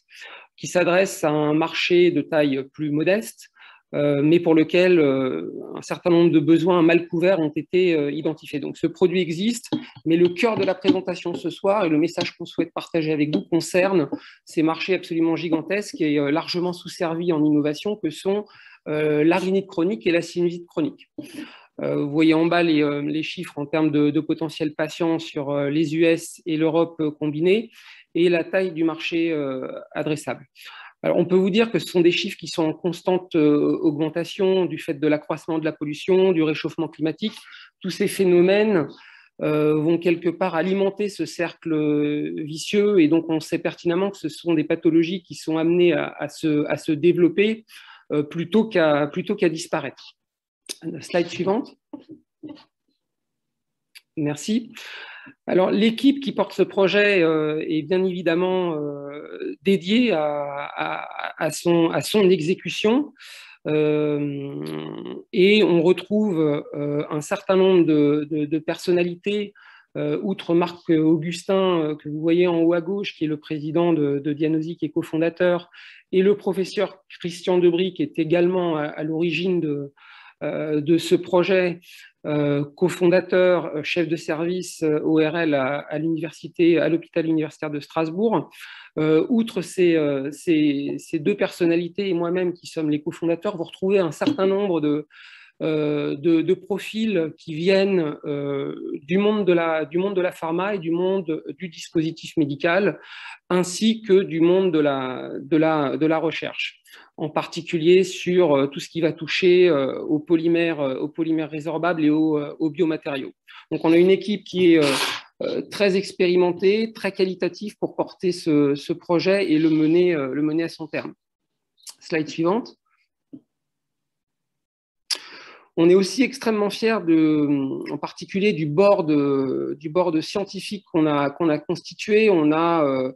qui s'adresse à un marché de taille plus modeste, mais pour lequel un certain nombre de besoins mal couverts ont été identifiés. Donc ce produit existe, mais le cœur de la présentation ce soir et le message qu'on souhaite partager avec vous concerne ces marchés absolument gigantesques et largement sous-servis en innovation que sont la rhinite chronique et la sinusite chronique. Vous voyez en bas les chiffres en termes de potentiel patient sur les US et l'Europe combinés et la taille du marché adressable. Alors, on peut vous dire que ce sont des chiffres qui sont en constante augmentation du fait de l'accroissement de la pollution, du réchauffement climatique. Tous ces phénomènes vont quelque part alimenter ce cercle vicieux et donc on sait pertinemment que ce sont des pathologies qui sont amenées à se développer plutôt qu'à disparaître. Slide suivante. Merci. Alors, l'équipe qui porte ce projet est bien évidemment dédiée à son exécution et on retrouve un certain nombre de personnalités, outre Marc Augustin, que vous voyez en haut à gauche, qui est le président de Dianozic et cofondateur, et le professeur Christian Debry, qui est également à l'origine de ce projet, cofondateur, chef de service ORL à l'hôpital universitaire de Strasbourg. Outre ces deux personnalités et moi-même qui sommes les cofondateurs, vous retrouvez un certain nombre de profils qui viennent du monde de la pharma et du monde du dispositif médical, ainsi que du monde de la recherche, en particulier sur tout ce qui va toucher aux polymères résorbables et aux biomatériaux. Donc on a une équipe qui est très expérimentée, très qualitative pour porter ce projet et le mener à son terme. Slide suivante. On est aussi extrêmement fiers, en particulier du board scientifique qu'on a constitué. On a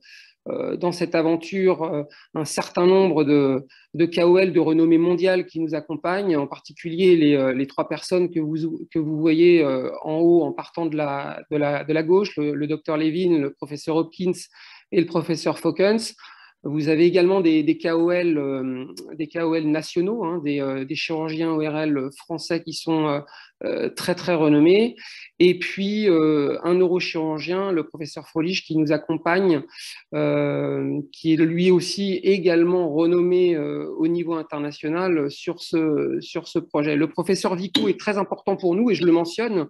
dans cette aventure un certain nombre de KOL de renommée mondiale qui nous accompagnent, en particulier les 3 personnes que vous voyez en haut en partant de la gauche, le docteur Levin, le professeur Hopkins et le professeur Fawkins. Vous avez également des KOL nationaux, hein, des chirurgiens ORL français qui sont très, très renommés. Et puis, un neurochirurgien, le professeur Frolich, qui nous accompagne, qui est lui aussi également renommé au niveau international sur ce projet. Le professeur Vico est très important pour nous, et je le mentionne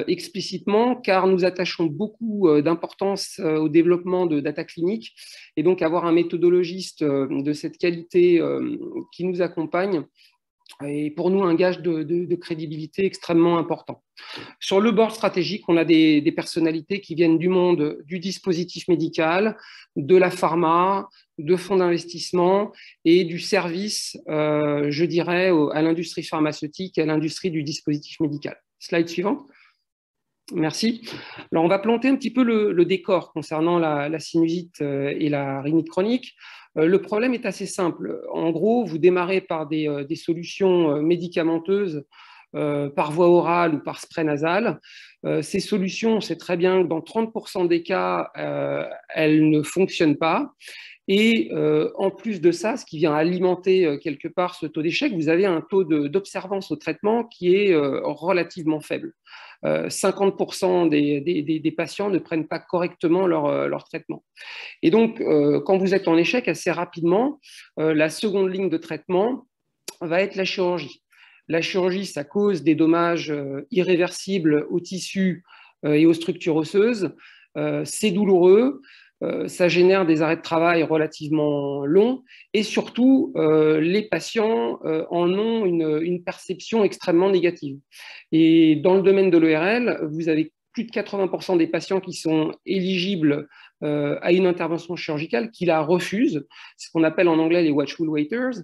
explicitement, car nous attachons beaucoup d'importance au développement de data clinique, et donc avoir un méthodologiste de cette qualité qui nous accompagne est pour nous un gage de crédibilité extrêmement important. Sur le board stratégique, on a des personnalités qui viennent du monde du dispositif médical, de la pharma, de fonds d'investissement et du service, je dirais, à l'industrie pharmaceutique et à l'industrie du dispositif médical. Slide suivante. Merci. Alors, on va planter un petit peu le décor concernant la sinusite et la rhinite chronique. Le problème est assez simple. En gros, vous démarrez par des solutions médicamenteuses par voie orale ou par spray nasal. Ces solutions, on sait très bien que dans 30% des cas, elles ne fonctionnent pas. Et en plus de ça, ce qui vient alimenter quelque part ce taux d'échec, vous avez un taux d'observance au traitement qui est relativement faible. 50% des patients ne prennent pas correctement leur traitement. Et donc, quand vous êtes en échec, assez rapidement, la seconde ligne de traitement va être la chirurgie. La chirurgie, ça cause des dommages irréversibles aux tissus et aux structures osseuses. C'est douloureux. Ça génère des arrêts de travail relativement longs et surtout, les patients en ont une perception extrêmement négative. Et dans le domaine de l'ORL, vous avez plus de 80% des patients qui sont éligibles à une intervention chirurgicale qui la refusent, ce qu'on appelle en anglais les watchful waiters,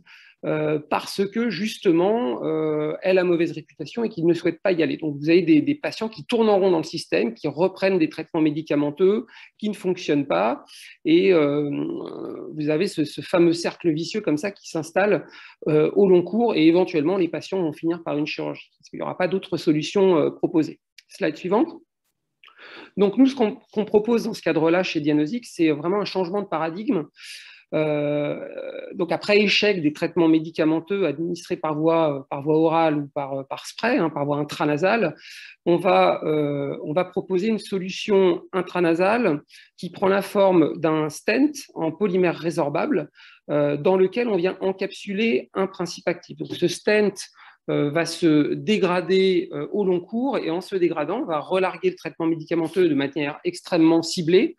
parce que justement, elle a mauvaise réputation et qu'ils ne souhaitent pas y aller. Donc, vous avez des patients qui tournent en rond dans le système, qui reprennent des traitements médicamenteux, qui ne fonctionnent pas, et vous avez ce fameux cercle vicieux comme ça qui s'installe au long cours, et éventuellement, les patients vont finir par une chirurgie, parce qu'il n'y aura pas d'autres solutions proposées. Slide suivante. Donc, nous, ce qu'on propose dans ce cadre-là chez Diagnostic, c'est vraiment un changement de paradigme. Donc après échec des traitements médicamenteux administrés par voie orale ou par spray, hein, par voie intranasale, on va proposer une solution intranasale qui prend la forme d'un stent en polymère résorbable dans lequel on vient encapsuler un principe actif. Donc ce stent va se dégrader au long cours, et en se dégradant, va relarguer le traitement médicamenteux de manière extrêmement ciblée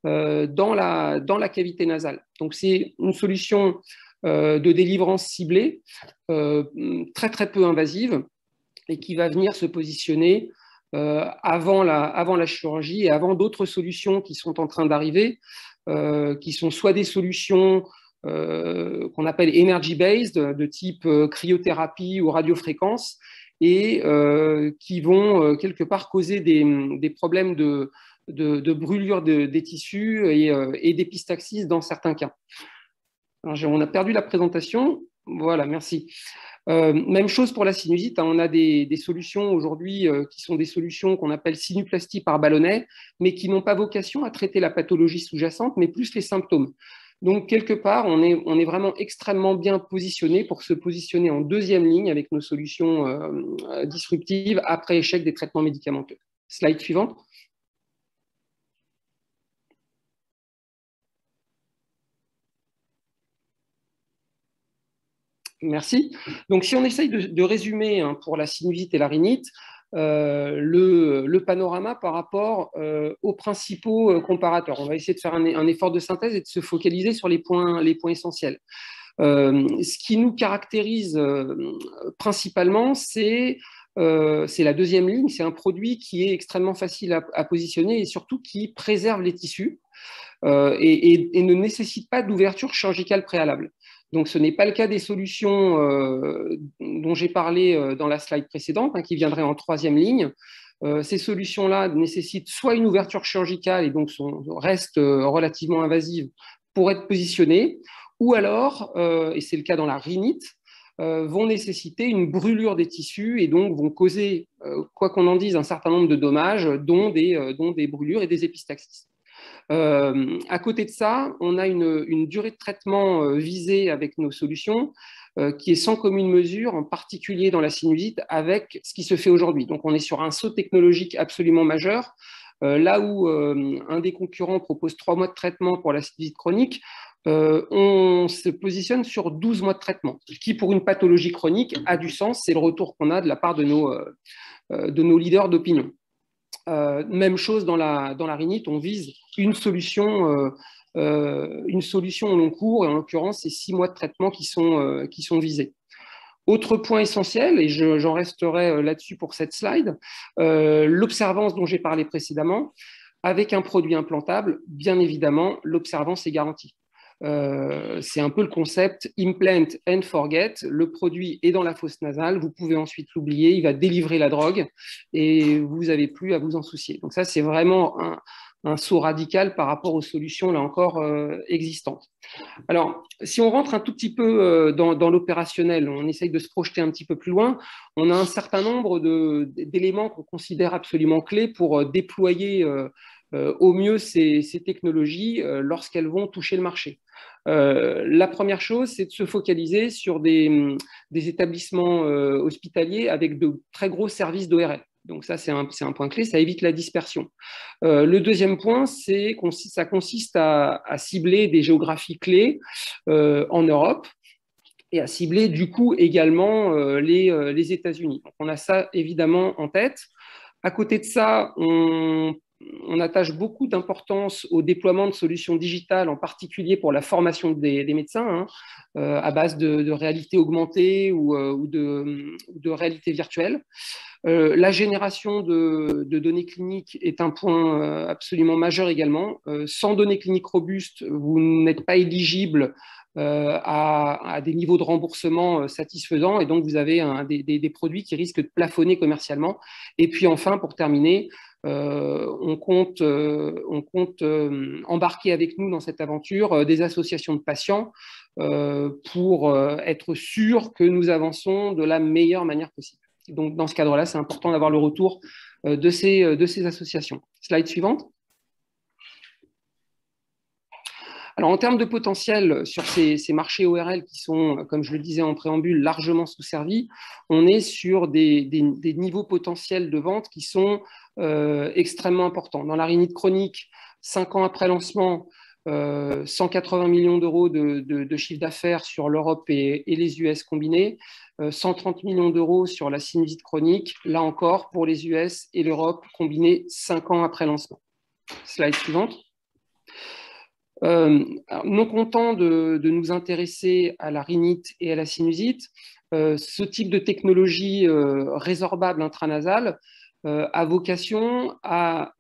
dans la cavité nasale. Donc c'est une solution de délivrance ciblée, très très peu invasive, et qui va venir se positionner avant la chirurgie et avant d'autres solutions qui sont en train d'arriver, qui sont soit des solutions qu'on appelle energy-based, de type cryothérapie ou radiofréquence, et qui vont quelque part causer des problèmes de brûlure des tissus et d'épistaxis dans certains cas. Alors, on a perdu la présentation. Voilà, merci. Même chose pour la sinusite, hein, on a des solutions aujourd'hui qui sont des solutions qu'on appelle sinuplastie par ballonnet, mais qui n'ont pas vocation à traiter la pathologie sous-jacente, mais plus les symptômes. Donc, quelque part, on est vraiment extrêmement bien positionné pour se positionner en deuxième ligne avec nos solutions disruptives après échec des traitements médicamenteux. Slide suivante. Merci. Donc, si on essaye de résumer hein, pour la sinusite et la rhinite, le panorama par rapport aux principaux comparateurs. On va essayer de faire un effort de synthèse et de se focaliser sur les points essentiels. Ce qui nous caractérise principalement, c'est la deuxième ligne. C'est un produit qui est extrêmement facile à positionner et surtout qui préserve les tissus et ne nécessite pas d'ouverture chirurgicale préalable. Donc, ce n'est pas le cas des solutions dont j'ai parlé dans la slide précédente, hein, qui viendraient en troisième ligne. Ces solutions-là nécessitent soit une ouverture chirurgicale et donc restent relativement invasives pour être positionnées, ou alors, et c'est le cas dans la rhinite, vont nécessiter une brûlure des tissus et donc vont causer, quoi qu'on en dise, un certain nombre de dommages, dont des brûlures et des épistaxis. À côté de ça, on a une durée de traitement visée avec nos solutions qui est sans commune mesure, en particulier dans la sinusite, avec ce qui se fait aujourd'hui. Donc, on est sur un saut technologique absolument majeur. Là où un des concurrents propose 3 mois de traitement pour la sinusite chronique, on se positionne sur 12 mois de traitement, ce qui, pour une pathologie chronique, a du sens. C'est le retour qu'on a de la part de nos leaders d'opinion. Même chose dans la rhinite, on vise une solution au long cours, et en l'occurrence, c'est 6 mois de traitement qui sont visés. Autre point essentiel, et j'en resterai là-dessus pour cette slide, l'observance dont j'ai parlé précédemment. Avec un produit implantable, bien évidemment, l'observance est garantie. C'est un peu le concept implant and forget. Le produit est dans la fosse nasale, vous pouvez ensuite l'oublier, il va délivrer la drogue et vous n'avez plus à vous en soucier. Donc ça, c'est vraiment un saut radical par rapport aux solutions, là encore, existantes. Alors, si on rentre un tout petit peu dans l'opérationnel, on essaye de se projeter un petit peu plus loin, on a un certain nombre d'éléments qu'on considère absolument clés pour déployer au mieux ces technologies lorsqu'elles vont toucher le marché. La première chose, c'est de se focaliser sur des établissements hospitaliers avec de très gros services d'ORL. Donc ça, c'est un point clé, ça évite la dispersion. Le deuxième point, ça consiste à cibler des géographies clés en Europe et à cibler du coup également les États-Unis. Donc on a ça évidemment en tête. À côté de ça, on attache beaucoup d'importance au déploiement de solutions digitales, en particulier pour la formation des médecins, à base de réalité augmentée ou de réalité virtuelle. La génération de données cliniques est un point absolument majeur également. Sans données cliniques robustes, vous n'êtes pas éligible à des niveaux de remboursement satisfaisants, et donc vous avez des produits qui risquent de plafonner commercialement. Et puis enfin, pour terminer, on compte embarquer avec nous dans cette aventure des associations de patients pour être sûr que nous avançons de la meilleure manière possible. Donc, dans ce cadre-là, c'est important d'avoir le retour de ces associations. Slide suivante. Alors, en termes de potentiel sur ces marchés ORL qui sont, comme je le disais en préambule, largement sous-servis, on est sur des niveaux potentiels de vente qui sont extrêmement importants. Dans la rhinite chronique, 5 ans après lancement, 180 millions d'euros de chiffre d'affaires sur l'Europe et les US combinés, 130 millions d'euros sur la sinusite chronique, là encore pour les US et l'Europe combinés 5 ans après lancement. Slide suivante. Non content de nous intéresser à la rhinite et à la sinusite, ce type de technologie résorbable intranasale a vocation à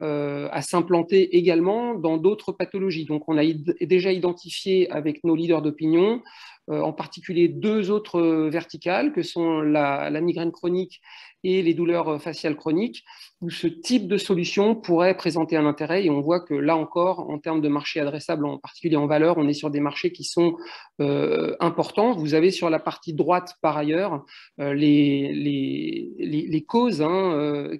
s'implanter également dans d'autres pathologies. Donc, on a déjà identifié avec nos leaders d'opinion, en particulier 2 autres verticales, que sont la migraine chronique et les douleurs faciales chroniques, où ce type de solution pourrait présenter un intérêt. Et on voit que là encore, en termes de marché adressable, en particulier en valeur, on est sur des marchés qui sont importants. Vous avez sur la partie droite, par ailleurs, les causes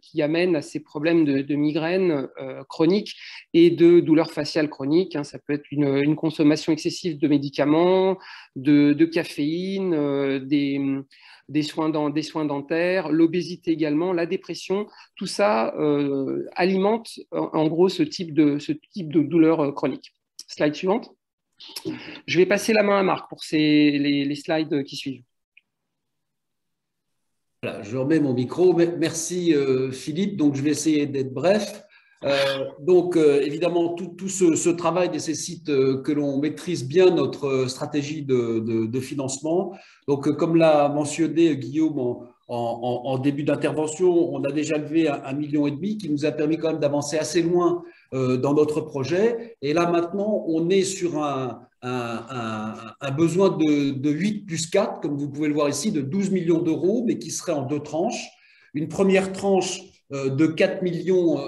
qui amènent à ces problèmes de migraine chronique et de douleurs faciales chroniques. Ça peut être une consommation excessive de médicaments, de caféine, des soins dentaires, l'obésité également, la dépression, tout ça alimente en gros ce type de douleur chronique. Slide suivante. Je vais passer la main à Marc pour les slides qui suivent. Voilà, je remets mon micro. Merci Philippe. Donc, je vais essayer d'être bref. Évidemment, tout ce travail nécessite que l'on maîtrise bien notre stratégie de financement. Donc, comme l'a mentionné Guillaume en début d'intervention, on a déjà levé 1,5 million qui nous a permis quand même d'avancer assez loin dans notre projet. Et là, maintenant, on est sur un besoin de 8 plus 4, comme vous pouvez le voir ici, de 12 millions d'euros, mais qui serait en 2 tranches. Une première tranche de 4 millions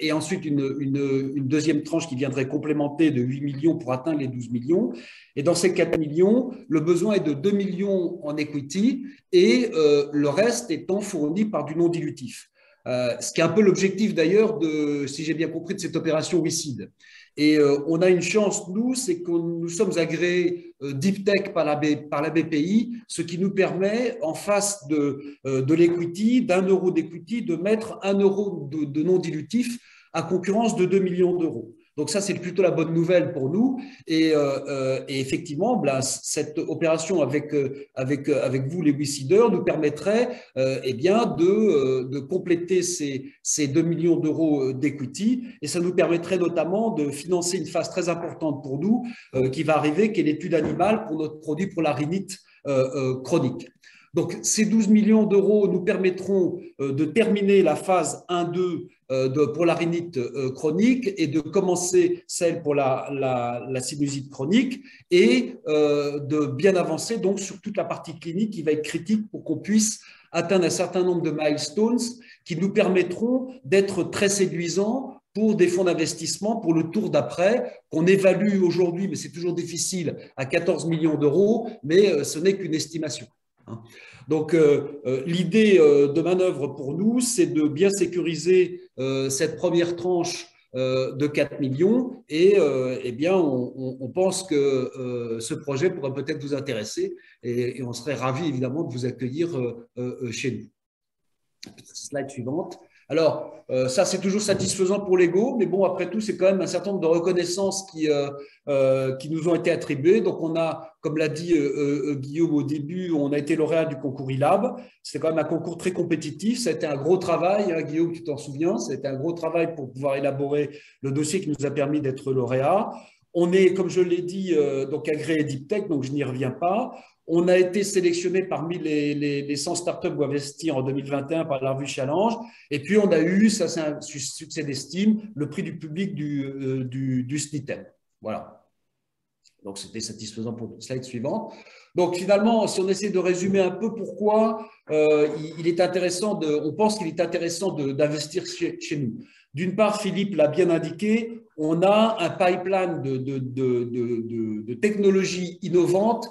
et ensuite une deuxième tranche qui viendrait complémenter de 8 millions pour atteindre les 12 millions. Et dans ces 4 millions, le besoin est de 2 millions en equity et le reste étant fourni par du non dilutif. ce qui est un peu l'objectif d'ailleurs, si j'ai bien compris, de cette opération WeSeed. Et on a une chance, nous, c'est que nous sommes agréés Deep Tech par la BPI, ce qui nous permet, en face de l'equity, d'1 € d'equity, de mettre 1 € de non dilutif à concurrence de 2 millions d'euros. Donc ça, c'est plutôt la bonne nouvelle pour nous. Et effectivement, cette opération avec vous, les WeSeeders, nous permettrait de compléter ces 2 millions d'euros d'equity. Et ça nous permettrait notamment de financer une phase très importante pour nous qui va arriver, qui est l'étude animale pour notre produit pour la rhinite chronique. Donc, ces 12 millions d'euros nous permettront de terminer la phase 1-2 pour la rhinite chronique et de commencer celle pour la sinusite chronique et de bien avancer donc sur toute la partie clinique qui va être critique pour qu'on puisse atteindre un certain nombre de milestones qui nous permettront d'être très séduisants pour des fonds d'investissement pour le tour d'après, qu'on évalue aujourd'hui, mais c'est toujours difficile, à 14 millions d'euros, mais ce n'est qu'une estimation. Donc, l'idée de manœuvre pour nous, c'est de bien sécuriser cette première tranche de 4 millions et on pense que ce projet pourrait peut-être vous intéresser et on serait ravis évidemment de vous accueillir chez nous. Slide suivante. Alors, ça, c'est toujours satisfaisant pour l'ego, mais bon, après tout, c'est quand même un certain nombre de reconnaissances qui nous ont été attribuées. Donc, on a, comme l'a dit Guillaume au début, on a été lauréat du concours ILAB. C'est quand même un concours très compétitif. Ça a été un gros travail, hein, Guillaume, tu t'en souviens. Ça a été un gros travail pour pouvoir élaborer le dossier qui nous a permis d'être lauréat. On est, comme je l'ai dit, donc agréé Deep Tech, donc je n'y reviens pas. On a été sélectionné parmi les 100 startups où investir en 2021 par la revue Challenge. Et puis, on a eu, ça c'est un succès d'estime, le prix du public du SNITEM. Voilà. Donc, c'était satisfaisant pour la slide suivante. Donc, finalement, si on essaie de résumer un peu pourquoi il est intéressant, on pense qu'il est intéressant d'investir chez nous. D'une part, Philippe l'a bien indiqué, on a un pipeline de technologies innovantes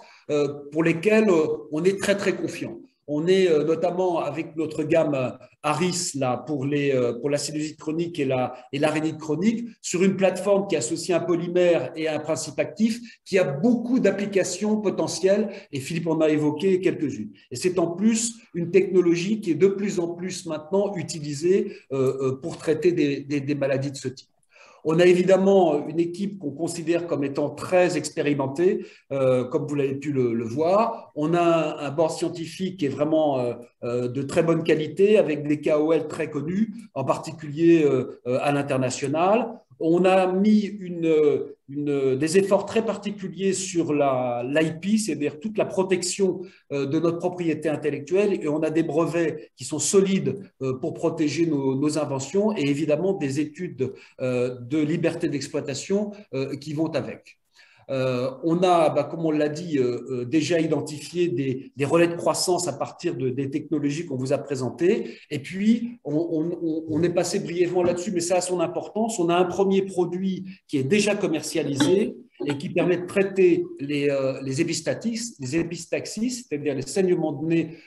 pour lesquelles on est très, très confiant. On est notamment avec notre gamme Harris là, pour la sinusite chronique et la rhinite chronique sur une plateforme qui associe un polymère et un principe actif qui a beaucoup d'applications potentielles et Philippe en a évoqué quelques-unes. Et c'est en plus une technologie qui est de plus en plus maintenant utilisée pour traiter des maladies de ce type. On a évidemment une équipe qu'on considère comme étant très expérimentée, comme vous l'avez pu le voir. On a un board scientifique qui est vraiment de très bonne qualité, avec des KOL très connus, en particulier à l'international. On a mis des efforts très particuliers sur l'IP, c'est-à-dire toute la protection de notre propriété intellectuelle, et on a des brevets qui sont solides pour protéger nos inventions et évidemment des études de liberté d'exploitation qui vont avec. On a, comme on l'a dit, déjà identifié des relais de croissance à partir des technologies qu'on vous a présentées. Et puis, on est passé brièvement là-dessus, mais ça a son importance. On a un premier produit qui est déjà commercialisé et qui permet de traiter les épistaxis, c'est-à-dire les saignements de nez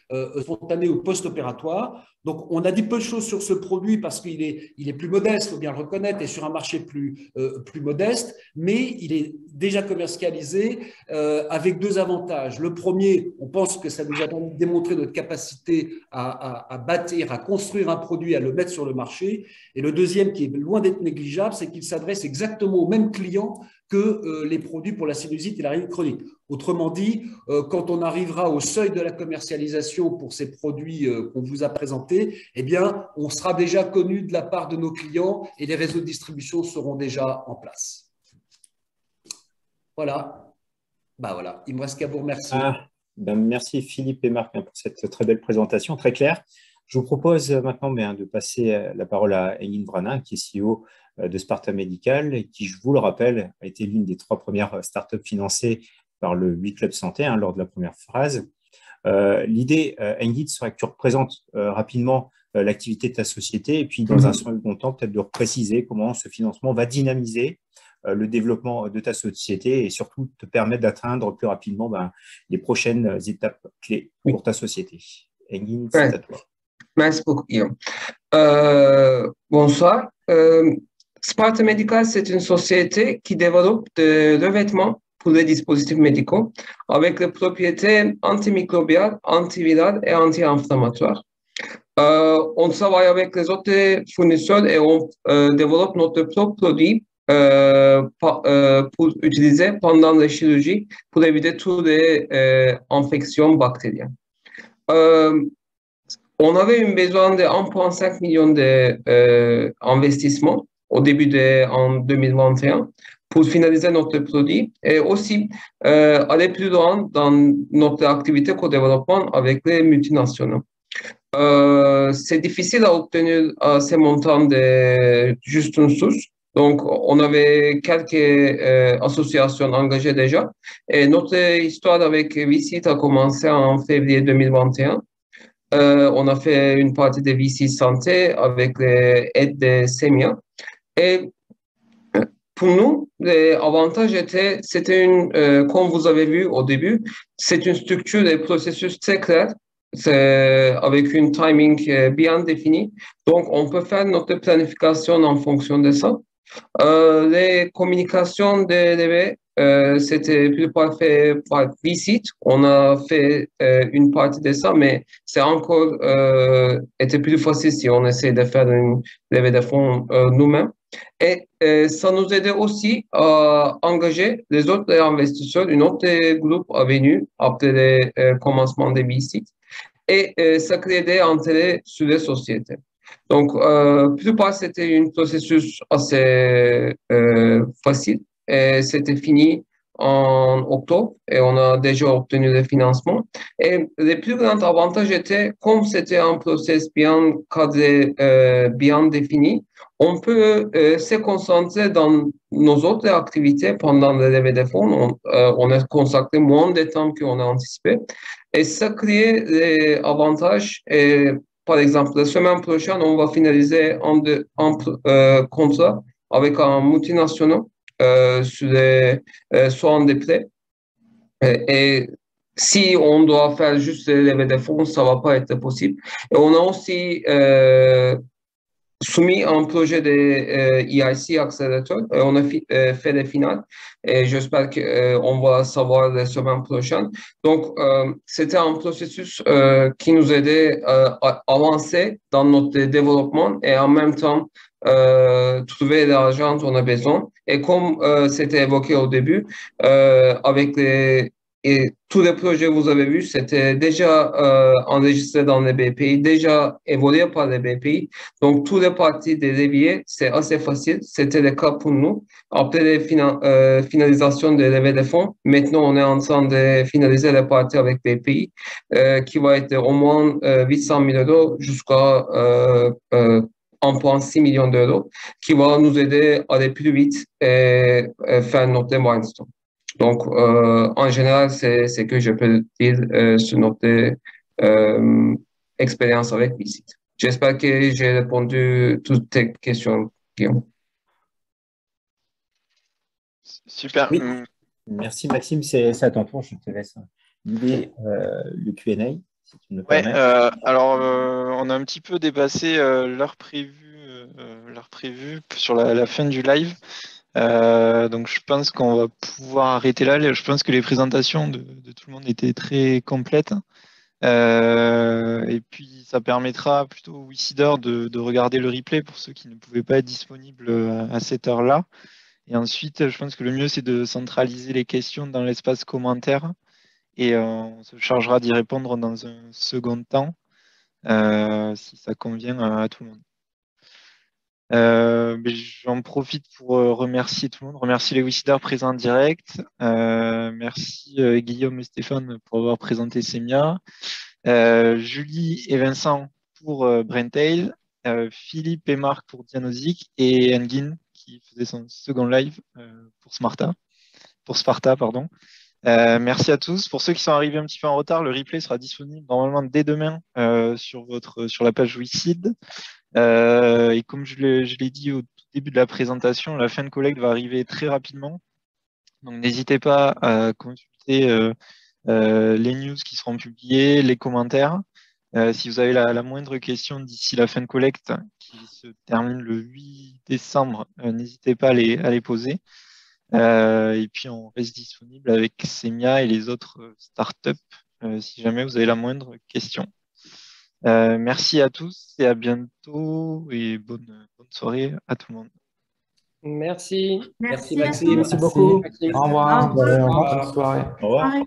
spontanés ou post-opératoires. Donc, on a dit peu de choses sur ce produit parce qu'il est plus modeste, il faut bien le reconnaître, et sur un marché plus modeste, mais il est déjà commercialisé avec deux avantages. Le premier, on pense que ça nous a démontré notre capacité à bâtir, à construire un produit, à le mettre sur le marché. Et le deuxième, qui est loin d'être négligeable, c'est qu'il s'adresse exactement aux mêmes clients que les produits pour la sinusite et la rhinite chronique. Autrement dit, quand on arrivera au seuil de la commercialisation pour ces produits qu'on vous a présentés, eh bien, on sera déjà connu de la part de nos clients et les réseaux de distribution seront déjà en place. Voilà. Voilà. Il me reste qu'à vous remercier. Merci Philippe et Marc pour cette très belle présentation, très claire. Je vous propose maintenant de passer la parole à Engin Vrana, qui est CEO de Sparta Medical, et qui, je vous le rappelle, a été l'une des 3 premières startups financées par le 8 Club Santé lors de la première phase. L'idée, Engin, serait que tu représentes rapidement l'activité de ta société et puis, dans un second temps, peut-être de préciser comment ce financement va dynamiser le développement de ta société et surtout te permettre d'atteindre plus rapidement les prochaines étapes clés pour ta société. Engin, c'est à toi. Merci beaucoup, Guillaume. Bonsoir. Sparta Medical, c'est une société qui développe des revêtements pour les dispositifs médicaux avec les propriétés antimicrobiales, antivirales et anti-inflammatoires. On travaille avec les autres fournisseurs et on développe notre propre produit pour utiliser pendant la chirurgie pour éviter toutes les infections bactériennes. On avait un besoin de 1,5 million d'investissements au début en 2021 pour finaliser notre produit et aussi aller plus loin dans notre activité co-développement avec les multinationaux. C'est difficile à obtenir ces montants de juste une source. Donc, on avait quelques associations engagées déjà. Et notre histoire avec VCIT a commencé en février 2021. On a fait une partie de VC Santé avec l'aide de SEMIA. Et pour nous, l'avantage c'était comme vous avez vu au début, c'est une structure et processus très clair, avec une timing bien définie. Donc, on peut faire notre planification en fonction de ça. Les communications des levées, c'était plus parfait par VCIT. On a fait une partie de ça, mais c'est encore était plus facile si on essaie de faire une levée de fonds nous-mêmes. Et ça nous aidait aussi à engager les autres investisseurs. Un autre groupe est venu après le commencement des VCIT et ça créait des intérêts sur les sociétés. Donc, plupart, c'était un processus assez facile et c'était fini en octobre et on a déjà obtenu le financement. Et le plus grand avantage était, comme c'était un processus bien cadré, bien défini, on peut se concentrer dans nos autres activités pendant le levée de fonds. On a consacré moins de temps qu'on a anticipé. Et ça crée des avantages. Et, par exemple, la semaine prochaine, on va finaliser un contrat avec un multinational sur les soins des plaies. Et si on doit faire juste les levées de fonds, ça ne va pas être possible. Et on a aussi soumis un projet de EIC Accelerator. On a fait les finales et j'espère qu'on va savoir la semaine prochaine. Donc, c'était un processus qui nous aidait à avancer dans notre développement et en même temps trouver l'argent dont on a besoin. Et comme c'était évoqué au début, avec et tous les projets que vous avez vus, c'était déjà enregistré dans les BPI, déjà évolué par les BPI. Donc, toutes les parties des leviers, c'est assez facile. C'était le cas pour nous. Après les finalisations des levées de fonds, maintenant, on est en train de finaliser les parties avec BPI, qui va être au moins 800 000 euros jusqu'à 1,6 million d'euros, qui va nous aider à aller plus vite et faire notre milestone. Donc, en général, c'est ce que je peux dire sur notre expérience avec VCIT. J'espère que j'ai répondu à toutes tes questions, Guillaume. Super. Oui. Merci Maxime, c'est à ton tour, je te laisse guider le Q&A, si tu me permets. Alors, on a un petit peu dépassé l'heure prévue sur la fin du live. Donc je pense qu'on va pouvoir arrêter là. Je pense que les présentations de tout le monde étaient très complètes. Et puis ça permettra plutôt aux WeSeeders de regarder le replay pour ceux qui ne pouvaient pas être disponibles à cette heure-là. Et ensuite, je pense que le mieux, c'est de centraliser les questions dans l'espace commentaire. Et on se chargera d'y répondre dans un second temps, si ça convient à tout le monde. J'en profite pour remercier tout le monde, remercier les WeSeeders présents en direct, merci Guillaume et Stéphane pour avoir présenté Semia, Julie et Vincent pour Braintail, Philippe et Marc pour Dianosic et Engin qui faisait son second live pour Sparta, pardon. Merci à tous. Pour ceux qui sont arrivés un petit peu en retard, le replay sera disponible normalement dès demain sur la page WeSeed. Et comme je l'ai dit au tout début de la présentation, la fin de collecte va arriver très rapidement. Donc n'hésitez pas à consulter les news qui seront publiées, les commentaires. Si vous avez la moindre question d'ici la fin de collecte, qui se termine le 8 décembre, n'hésitez pas à les poser. Et puis, on reste disponible avec Semia et les autres startups si jamais vous avez la moindre question. Merci à tous et à bientôt et bonne soirée à tout le monde. Merci. Merci Maxime. Merci beaucoup. Maxime. Au revoir. Au revoir. Bonne soirée. Au revoir. Pareil.